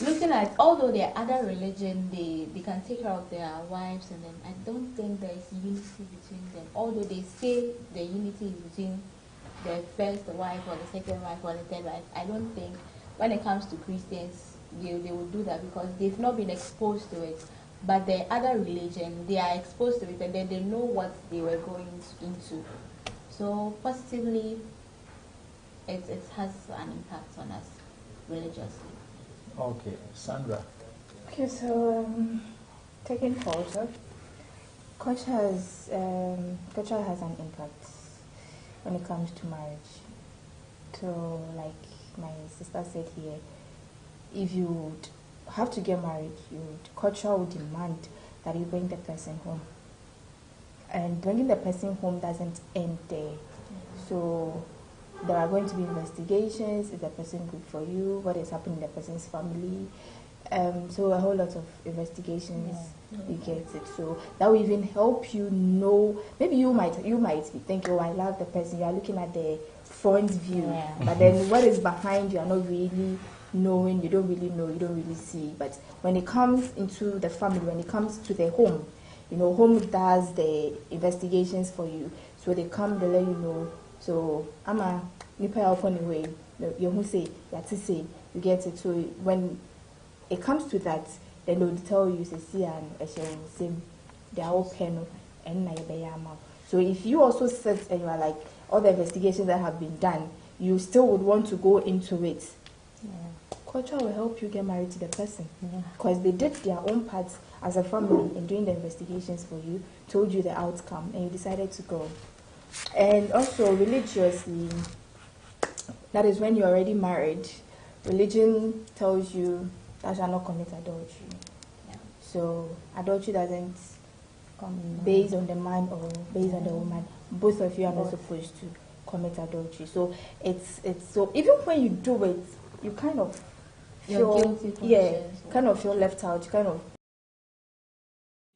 looking at although there are other religion they can take care of their wives, and then I don't think there is unity between them. Although they say the unity is between the first wife or the second wife or the third wife, I don't think when it comes to Christians they will do that because they've not been exposed to it. But the other religion they are exposed to it and then they know what they were going into. So positively, it has an impact on us religiously. Okay, Sandra. Okay, so taking culture has an impact when it comes to marriage. So, like my sister said here, if you have to get married, culture will demand that you bring the person home. And bringing the person home doesn't end there. So there are going to be investigations. Is the person good for you? What is happening in the person's family? So a whole lot of investigations, you get it. So that will even help you know. Maybe you might be thinking, oh, I love the person. You are looking at the front view, but then what is behind you are not really knowing. You don't really know. You don't really see. But when it comes into the family, when it comes to the home, home does the investigations for you. So they come, they let you know. So I'm a nipa upon the way. You who say you get it. So when it comes to that, then they'll tell you see and they are all panel and so if you also sit and you are like all the investigations that have been done, you still would want to go into it. Culture will help you get married to the person because they did their own part as a family in doing the investigations for you, told you the outcome, and you decided to go. And also religiously, that is when you're already married. Religion tells you that you shall not commit adultery. So adultery doesn't come based on the man or based on the woman. Both of you are not supposed to commit adultery. So it's so even when you do it, you kind of feel kind of feel left out. You kind of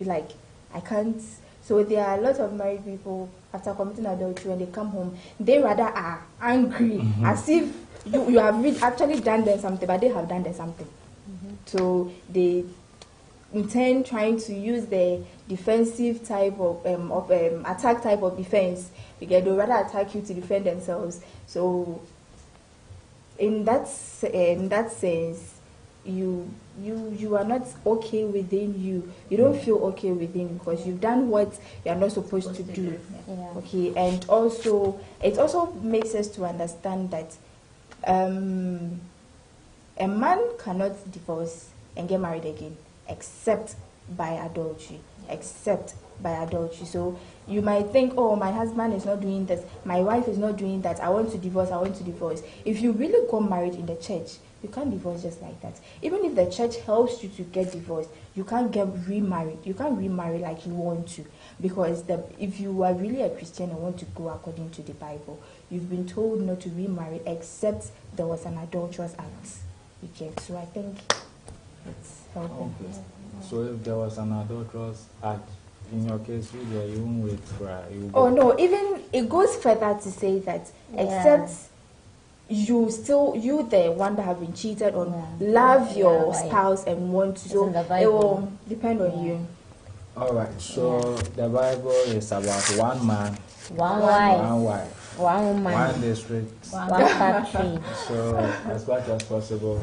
like I can't. So there are a lot of married people after committing adultery when they come home, they rather are angry as if you have actually done them something, but they have done them something. So they intend trying to use the defensive type of attack type of defense because they rather attack you to defend themselves. So in that sense, you are not okay within you. You don't feel okay within you because you've done what you are not supposed to do. Okay, and also it also makes us to understand that a man cannot divorce and get married again except by adultery. Except by adultery. So you might think, oh, my husband is not doing this, my wife is not doing that, I want to divorce. If you really got married in the church, You can't divorce just like that. Even if the church helps you to get divorced, you can't get remarried. You can't remarry like you want to, because if you are really a Christian and want to go according to the Bible, you've been told not to remarry except there was an adulterous act. You get. So I think it's helping. Okay. So if there was an adulterous act, in your case, you won't wait for Oh no! Even it goes further to say that except you the one that have been cheated on, love your spouse and want to. So it will depend on you. All right. So the Bible is about one man, one wife, one woman, one district, one country. So as much as possible,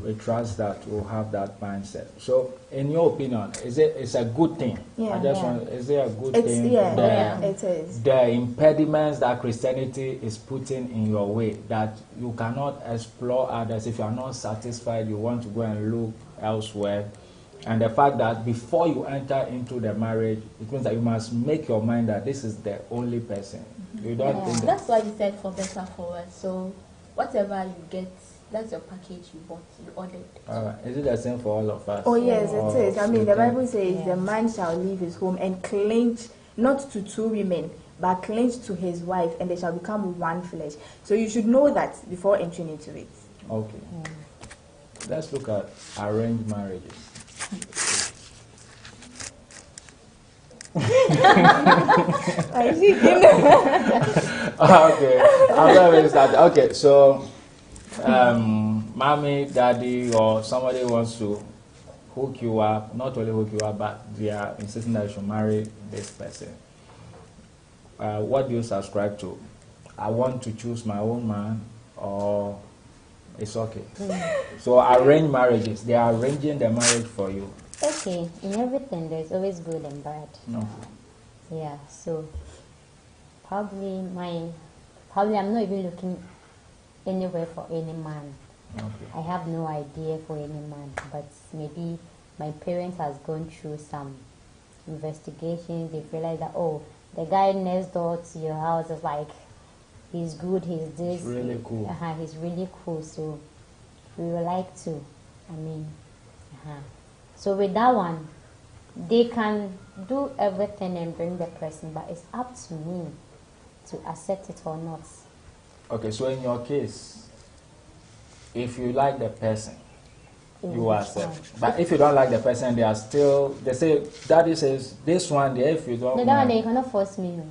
we trust that we'll have that mindset. So, in your opinion, it's a good thing? Is it a good thing? It is. The impediments that Christianity is putting in your way, that you cannot explore others. If you are not satisfied, you want to go and look elsewhere. And the fact that before you enter into the marriage, it means that you must make your mind that this is the only person. You don't think that's why you said for better, for worse. So, whatever you get, that's your package you bought, you ordered. Is it the same for all of us? Oh yes, it is. I mean, the Bible says the man shall leave his home and cling not to two women, but cling to his wife, and they shall become one flesh. So you should know that before entering into it. Okay. Let's look at arranged marriages. Okay, so mommy, daddy, or somebody wants to hook you up, not only hook you up, but they are insisting that you should marry this person. What do you subscribe to? I want to choose my own man, or it's okay? So arranged marriages, they are arranging the marriage for you. Okay, in everything there's always good and bad. No. Yeah, so probably I'm not even looking anywhere for any man. Okay. I have no idea for any man, but maybe my parents has gone through some investigations. They've realized that, oh, the guy next door to your house is like, he's good, he's this. He's really cool. He's really cool, so we would like to, So with that one, they can do everything and bring the person, but it's up to me to accept it or not. Okay, so in your case, if you like the person, you accept. But if you don't like the person, they say, daddy says, this one there, if you don't want. You cannot force me.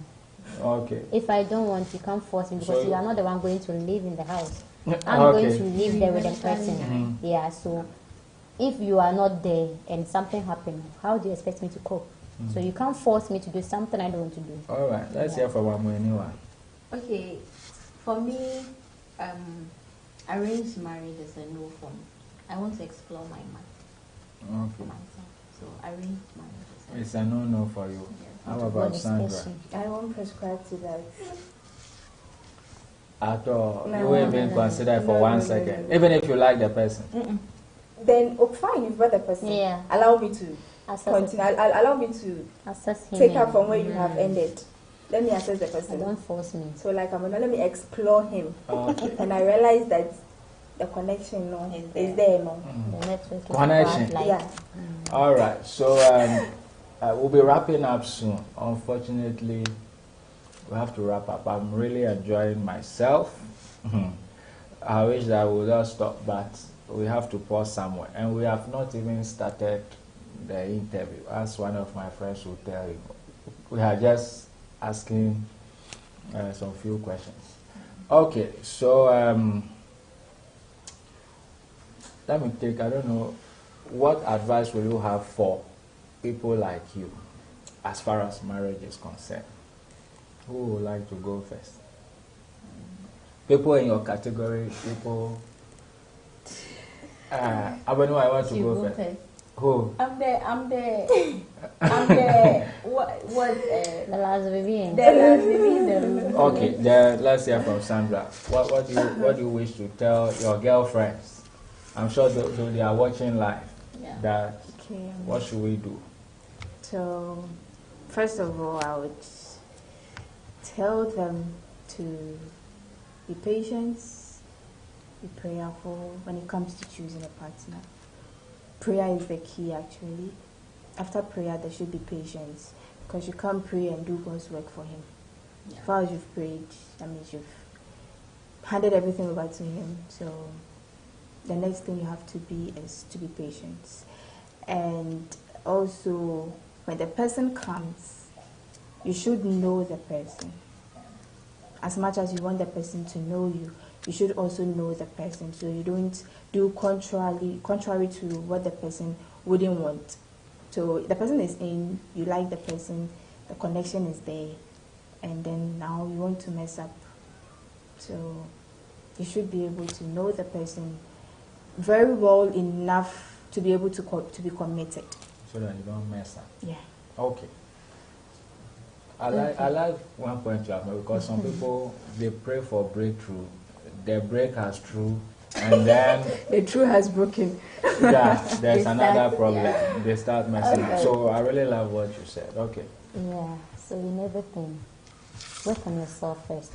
Okay. If I don't want, you can't force me, because you are not the one going to live in the house. I'm going to live there with the person. Yeah, so if you are not there and something happens, how do you expect me to cope? So you can't force me to do something I don't want to do. All right, let's hear from anyone. Okay, for me, arranged marriage is a no for me. I want to explore my mind for myself. So arranged marriage is a no for you. Yes. How about Sandra? I won't prescribe to that. At all? No, you won't even consider it for 1 second, even if you like the person? Then, fine, you've got the person. Yeah. Allow me to continue. Allow me to assess him, take up from where you have ended. Let me assess the person. Don't force me. So, let me explore him. Okay. And I realize that the connection is there. The network connection. Yeah. All right. So, we'll be wrapping up soon. Unfortunately, we have to wrap up. I'm really enjoying myself. I wish that we would just stop, but we have to pause somewhere. And we have not even started the interview, as one of my friends will tell you. We are just asking some few questions. Okay, so let me take, I don't know, what advice will you have for people like you as far as marriage is concerned? Who would like to go first? People in your category, people. I don't know. I want to go first. Who? I'm the the last baby. Okay, let's hear from Sandra. What do you wish to tell your girlfriends? I'm sure they are watching live. Yeah. What should we do? So, first of all, I would tell them to be patient be prayerful when it comes to choosing a partner. Prayer is the key, actually. After prayer, there should be patience, because you can't pray and do God's work for Him. As far as you've prayed, that means you've handed everything over to Him. So the next thing you have to be is to be patient. And also, when the person comes, you should know the person. As much as you want the person to know you, you should also know the person, so you don't do contrary to what the person wouldn't want. So the person is in, you like the person, the connection is there, and then now you want to mess up. So you should be able to know the person very well enough to be able to be committed. So that you don't mess up. Yeah. Okay. I like one point you have made, because some people, they pray for breakthrough, the break has through, and then the true has broken. Yeah, there's another problem. Yeah. They start messing up. So I really love what you said. Okay. Yeah. So in everything, work on yourself first.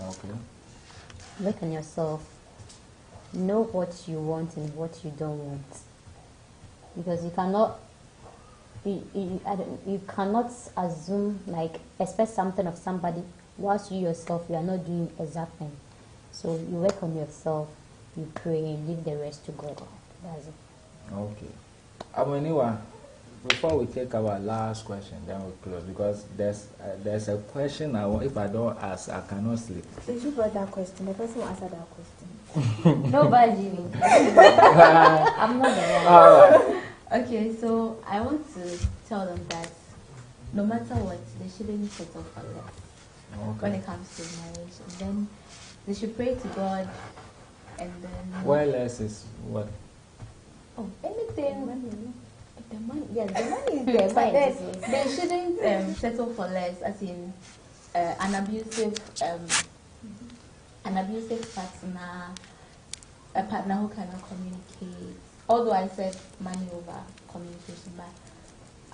Okay. Work on yourself. Know what you want and what you don't want, because you cannot. You cannot assume, like, expect something of somebody whilst you yourself, you are not doing exact thing. So you work on yourself, you pray, and leave the rest to God. That's it. Okay. Amaniwa, before we take our last question, then we'll close, because there's a question if I don't ask, I cannot sleep. Since you brought that question, the person will answer that question. Nobody. I'm not the one. Okay, so I want to tell them that no matter what, they shouldn't settle for less when it comes to marriage. And then they should pray to God, and then... Why less is what? Oh, anything. The money, yes, the money is there, but then they shouldn't settle for less, as in an abusive partner, a partner who cannot communicate. Although I said money over communication, but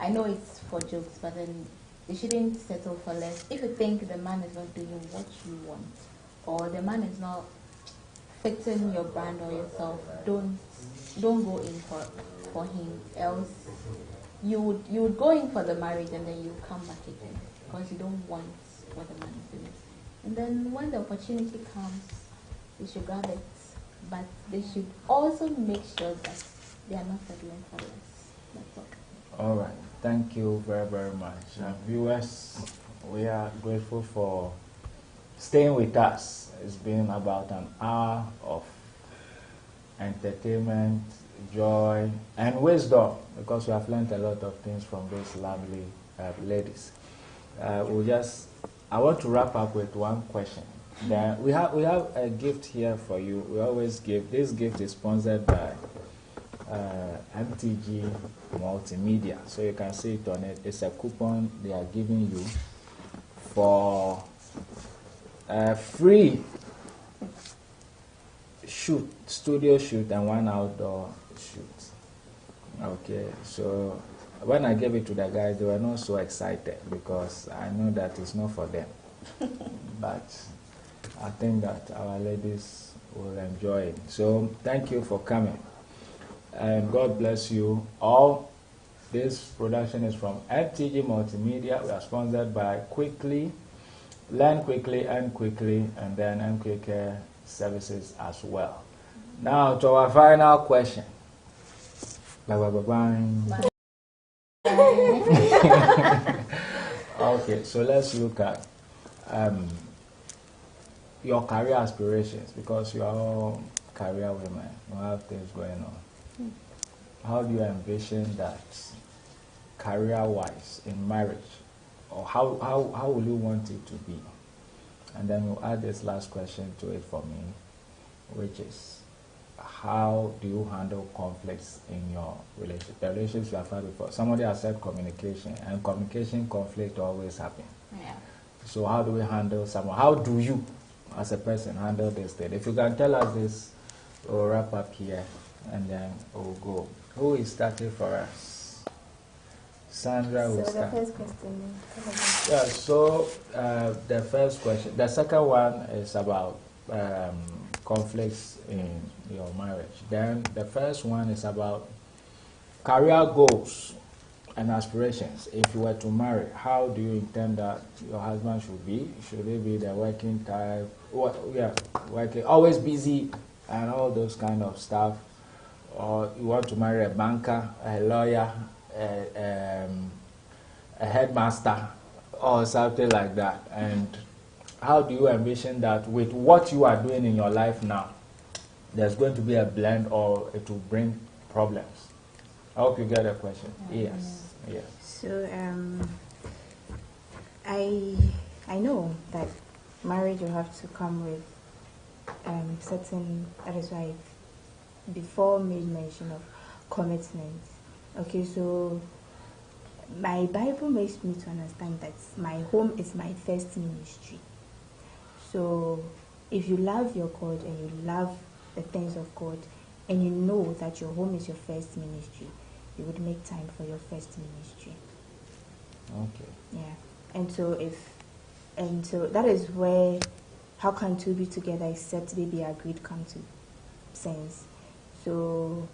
I know it's for jokes, but then you shouldn't settle for less. If you think the man is not doing what you want, or the man is not fitting your brand or yourself, don't go in for him. Else you would go in for the marriage and then you come back again, because you don't want what the man is doing. And then when the opportunity comes, you should grab it. But they should also make sure that they are not settling for less. That's all. All right. Thank you very, very much. Viewers, we are grateful for staying with us. It's been about an hour of entertainment, joy, and wisdom, because we have learned a lot of things from those lovely ladies. I want to wrap up with one question. Then we have a gift here for you. We always give. This gift is sponsored by MTG Multimedia, so you can see it on it. It's a coupon they are giving you for a free studio shoot, and one outdoor shoot. Okay, so when I gave it to the guys, they were not so excited, because I know that it's not for them. But I think that our ladies will enjoy it. So thank you for coming, and God bless you all. This production is from MTG Multimedia. We are sponsored by Quickly, Learn Quickly, Earn Quickly, and then MKK Services as well. Now to our final question. Okay, so let's look at your career aspirations, because you are all career women. You have things going on. How do you envision that career-wise in marriage, or how will you want it to be? And then we'll add this last question to it for me, which is, how do you handle conflicts in your relationship? The relationships you have had before. Somebody has said communication, and communication conflict always happen. Yeah. So how do we handle someone? How do you, as a person, handle this thing? If you can tell us this, we'll wrap up here, and then we'll go. Who is starting for us? Sandra will start. So the first question. Yeah, so the first question. The second one is about conflicts in your marriage. Then the first one is about career goals and aspirations. If you were to marry, how do you intend that your husband should be? Should he be the working type? Working, always busy and all those kind of stuff? Or you want to marry a banker, a lawyer, a headmaster, or something like that? And how do you envision that with what you are doing in your life now, there's going to be a blend or it will bring problems? I hope you get the question. Yes. Yes. So I know that marriage will have to come with certain, that is why before made mention of commitment. Okay, so my Bible makes me to understand that my home is my first ministry. So if you love your God and you love the things of God and you know that your home is your first ministry, you would make time for your first ministry. Okay. Yeah. And so that is where how can two be together except they be agreed come to sense. So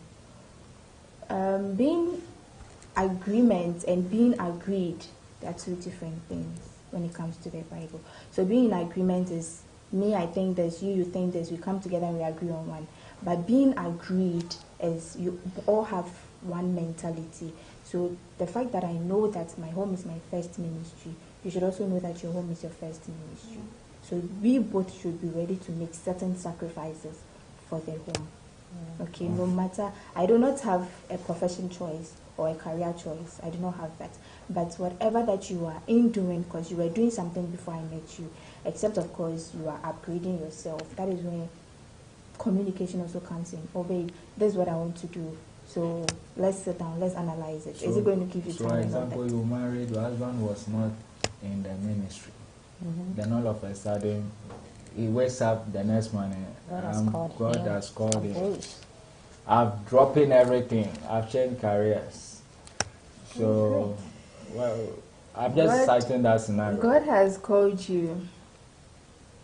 being agreement and being agreed, they are two different things when it comes to the Bible. So being in agreement is me, I think this, you think this, we come together and we agree on one. But being agreed is you all have one mentality. So the fact that I know that my home is my first ministry, you should also know that your home is your first ministry. So we both should be ready to make certain sacrifices for the home. Okay, no matter, I do not have a profession choice or a career choice. I do not have that. But whatever that you are in doing, because you were doing something before I met you, except of course you are upgrading yourself, that is when communication also comes in. Oh babe, this is what I want to do. So let's sit down, let's analyze it. Is it going to give you time? For example, you married, your husband was not in the ministry. Then all of a sudden, he wakes up the next morning, God has called him. I'm dropping everything. I've changed careers. So, well, I'm just citing that scenario. God has called you.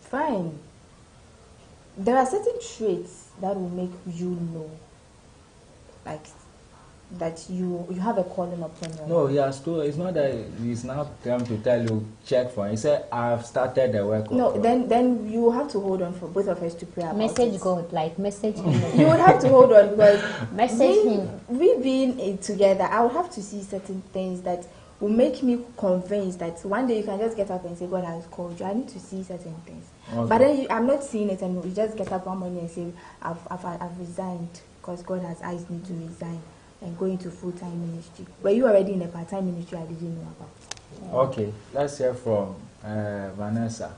Fine. There are certain traits that will make you know, like, that you have a calling upon your life. No, he has told. It's not that he's now come to tell you check for him. He said I've started the work. No, then you have to hold on for both of us to pray about message it. God, like message him. You would have to hold on because message him. We being together, I would have to see certain things that will make me convinced that one day you can just get up and say God has called you. I need to see certain things. Okay. But then I'm not seeing it, and you just get up one morning and say I've resigned because God has asked me to resign and go into full-time ministry. Were you already in a part-time ministry I didn't know about? Yeah. Okay, let's hear from Vanessa.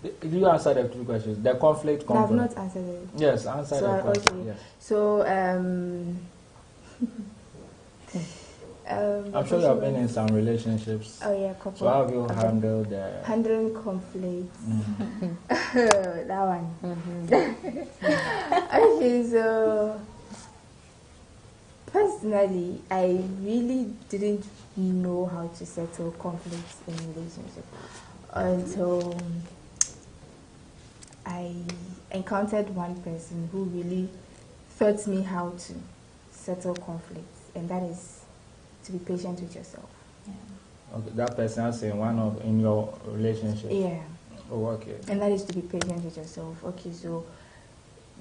Did you answer the two questions? The conflict component. No, I've not answered it. Yes, answer the question. Okay. Yes. So, I'm sure you have been in some relationships. Oh yeah, couple. So how have you handled handling conflicts? That one. Okay, so personally, I really didn't know how to settle conflicts in relationship until I encountered one person who really taught me how to settle conflicts, and that is to be patient with yourself. Yeah. Okay, that person is in your relationship. Yeah. Oh, okay. And that is to be patient with yourself. Okay, so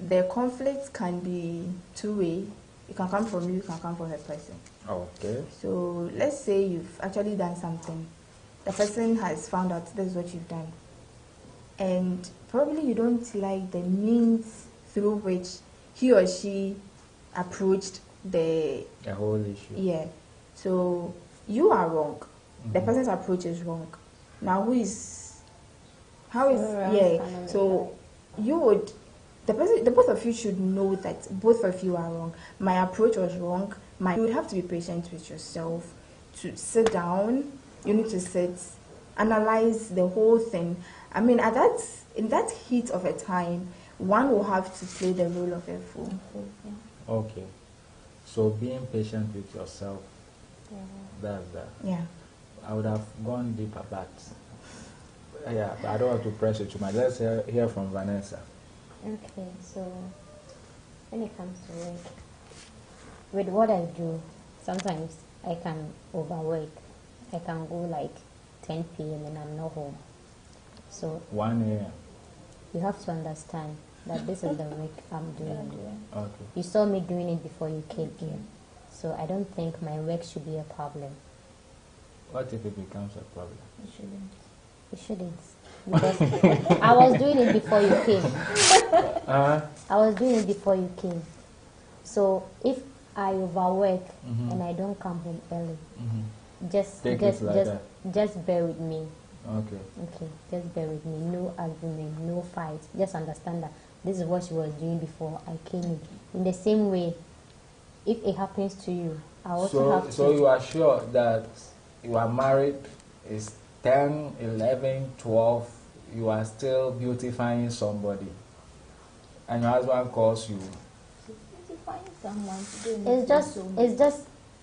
the conflict can be two-way. It can come from you, it can come from the person. Okay. So let's say you've actually done something. The person has found out this is what you've done. And probably you don't like the means through which he or she approached the whole issue. Yeah. So you are wrong. The person's approach is wrong. Now so you would, the both of you should know that both of you are wrong. My approach was wrong. You would have to be patient with yourself to sit down. You need to sit, analyze the whole thing. I mean, in that heat of a time, one will have to play the role of a fool. Okay. So being patient with yourself, that's that. Yeah. I would have gone deeper, but I don't want to press it too much. Let's hear from Vanessa. Okay, so when it comes to work, with what I do, sometimes I can overwork. I can go like 10 p.m. and I'm not home. So 1 a.m. you have to understand that this is the work I'm doing. Okay. You saw me doing it before you came here. So I don't think my work should be a problem. What if it becomes a problem? It shouldn't. It shouldn't. Because I was doing it before you came. I was doing it before you came. So if I overwork and I don't come home early, just bear with me. Okay. Okay, just bear with me. No argument, no fight. Just understand that this is what she was doing before I came in. In the same way, if it happens to you, I also have to. So you are sure that you are married, it's 10, 11, 12, you are still beautifying somebody, and your husband calls you.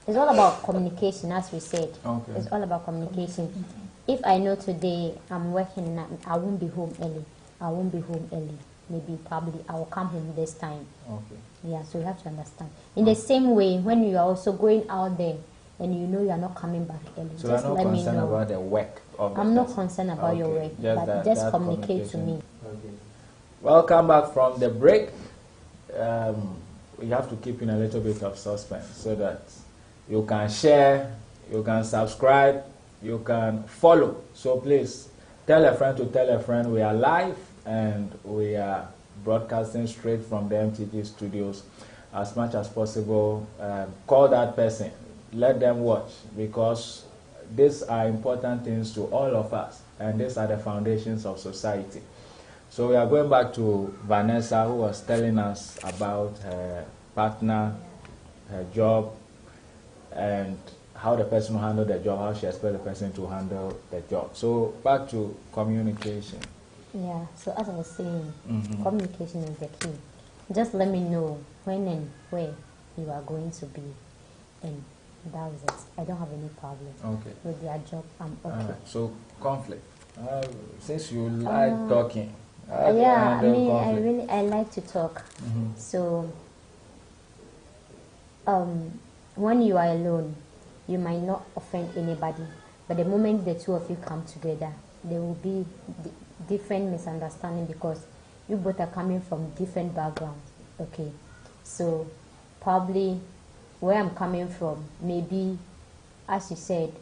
It's all about communication, as we said. Okay. It's all about communication. If I know today I'm working and I won't be home early. Maybe probably I will come home this time. Okay. Yeah, so you have to understand. In the same way, when you are also going out there and you know you are not coming back early, So just you're not let me concerned know. about the work of the I'm not person. concerned about your Okay. work, Just but that just communicate to me. Okay. Welcome back from the break. We have to keep in a little bit of suspense so that you can share, you can subscribe, you can follow. So please tell a friend to tell a friend. We are live and we are broadcasting straight from the MTG studios as much as possible. Call that person, let them watch, because these are important things to all of us and these are the foundations of society. So we are going back to Vanessa, who was telling us about her partner, her job, and how the person will handle the job, how she expects the person to handle the job. So back to communication. Yeah, so as I was saying, communication is the key. Just let me know when and where you are going to be, and that is it. I don't have any problem with their job. I'm okay. So conflict. Since you like talking. I like to talk. So when you are alone, you might not offend anybody, but the moment the two of you come together, there will be different misunderstanding because you both are coming from different backgrounds. Okay, so probably where I'm coming from, maybe as you said,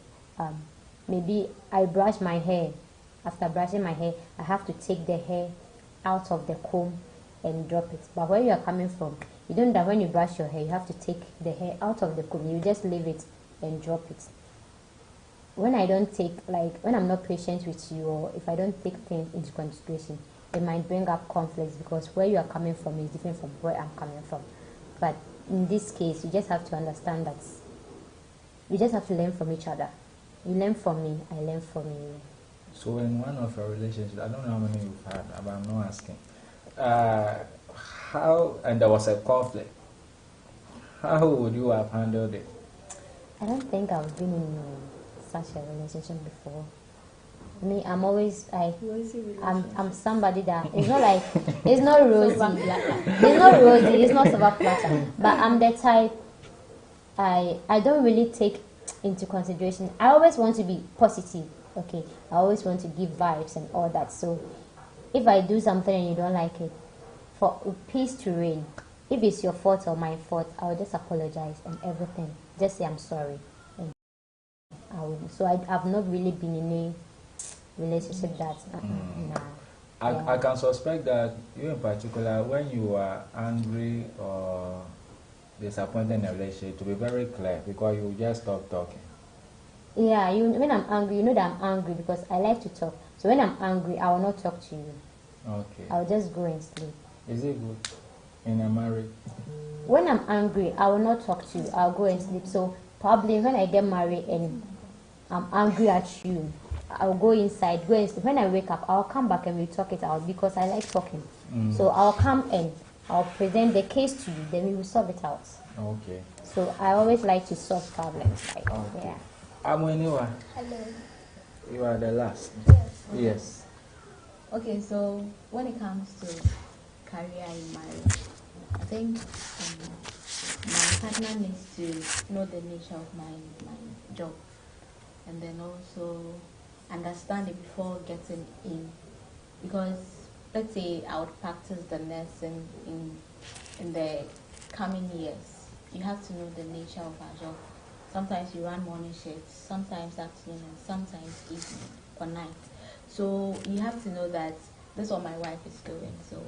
maybe I brush my hair. After brushing my hair, I have to take the hair out of the comb and drop it. But where you are coming from, you don't know that when you brush your hair, you have to take the hair out of the comb. You just leave it and drop it. When I don't take, when I'm not patient with you, or if I don't take things into consideration, it might bring up conflicts because where you are coming from is different from where I'm coming from. But in this case, you just have to understand that you just have to learn from each other. You learn from me, I learn from you. So in one of your relationships, I don't know how many you've had, but I'm not asking. And there was a conflict. How would you have handled it? I don't think I've been in such a relationship before. Me, I'm always I'm somebody that it's not like it's not rosy. It's not rosy. It's not silver platter. But I'm the type. I don't really take into consideration. I always want to be positive. Okay, I always want to give vibes and all that. So if I do something and you don't like it, for peace to reign, if it's your fault or my fault, I'll just apologize and everything. Just say I'm sorry. And so I've not really been in a relationship that I can suspect that you in particular, when you are angry or disappointed in a relationship, to be very clear because you just stop talking. Yeah, when I'm angry, you know that I'm angry because I like to talk. So when I'm angry, I will not talk to you. Okay. I'll just go and sleep. Is it good in a marriage? When I'm angry, I will not talk to you. I'll go and sleep. So probably when I get married and I'm angry at you, I'll go inside, go and sleep. When I wake up, I'll come back and we'll talk it out because I like talking. So I'll come and I'll present the case to you, then we will solve it out. Okay. So I always like to solve problems. Yeah. Hello. You are the last. Yes. Yes. Okay, so when it comes to career in marriage. I think my partner needs to know the nature of my job, and then also understand it before getting in. Because let's say I would practice the nursing in the coming years. You have to know the nature of our job. Sometimes you run morning shifts, sometimes afternoon, and sometimes evening or night. So you have to know that this is what my wife is doing. So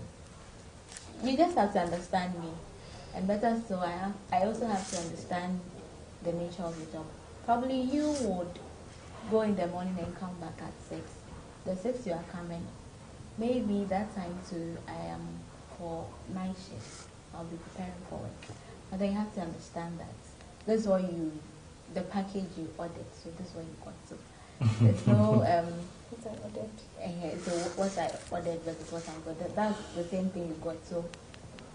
you just have to understand me, and better so I also have to understand the nature of the job. Probably you would go in the morning and come back at 6. The 6 you are coming, maybe that time too I am for night shift. I'll be preparing for it. But then you have to understand that this is what the package you ordered, so this is what you got. So there's no What I ordered. so what I ordered versus what I got. That's the same thing you got. So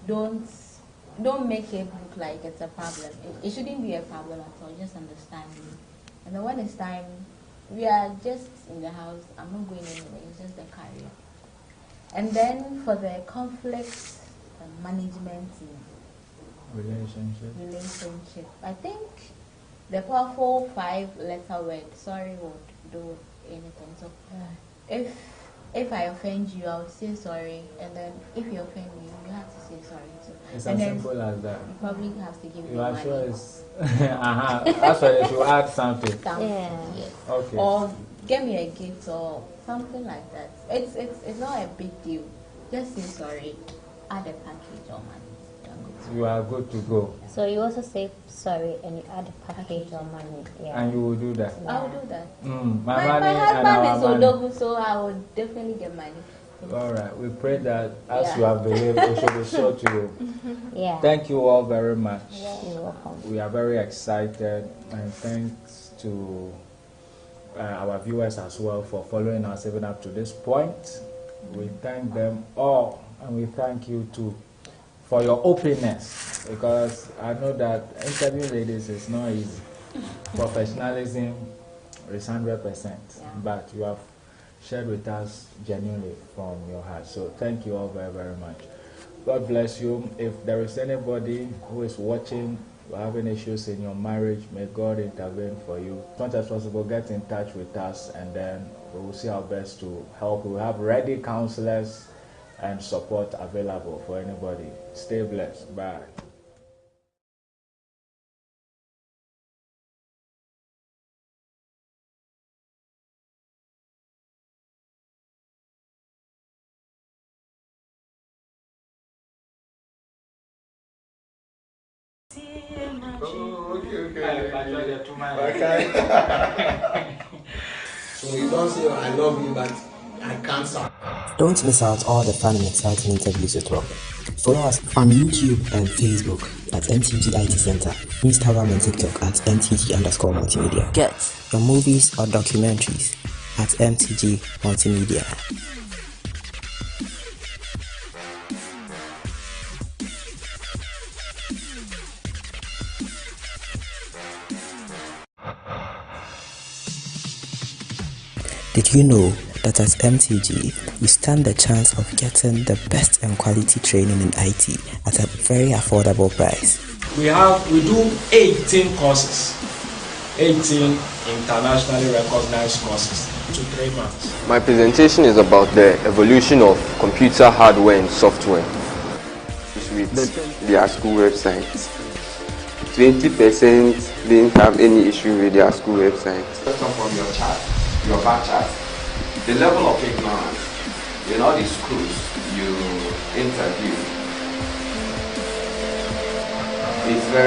don't make it look like it's a problem. It shouldn't be a problem at all. Just understand me. And then when it's time, we are just in the house. I'm not going anywhere. It's just the career. And then for the conflicts management relationship, I think the powerful 5-letter word sorry would do anything. So if I offend you, I'll say sorry, and then if you offend me, you have to say sorry too. It's and as simple as that. You probably have to give me You are money. sure it's that's why you should add something. Yeah. Yes. Okay. Or get me a gift or something like that. It's not a big deal. Just say sorry, add a package or money. You are good to go. So you also say sorry and you add a package or money. Yeah. And you will do that. I will do that. My My money and our husband money. is Odogu, so I will definitely get money. All right. We pray that as you have believed, it should be so to you. Yeah. Thank you all very much. You're welcome. We are very excited, and thanks to our viewers as well for following us even up to this point. We thank them all, and we thank you too for your openness, because I know that interviewing ladies is not easy. Professionalism is 100%, but you have shared with us genuinely from your heart. So thank you all very, very much. God bless you. If there is anybody who is watching, you're having issues in your marriage, may God intervene for you. As much as possible, get in touch with us, and then we will see our best to help. We have ready counselors and support available for anybody. Stay blessed. Bye. So you don't say I love you, but I can't stop. Don't miss out all the fun and exciting interviews with Rob. Follow us on YouTube and Facebook at MTG IT Center, Instagram and TikTok at MTG_multimedia. Get your movies or documentaries at MTG Multimedia. Did you know that at MTG, we stand the chance of getting the best and quality training in IT at a very affordable price? We do 18 courses, 18 internationally recognized courses to 3 months. My presentation is about the evolution of computer hardware and software with their school website. 20% didn't have any issue with their school website. Come from your bar chart, the level of ignorance in all the schools you interview is very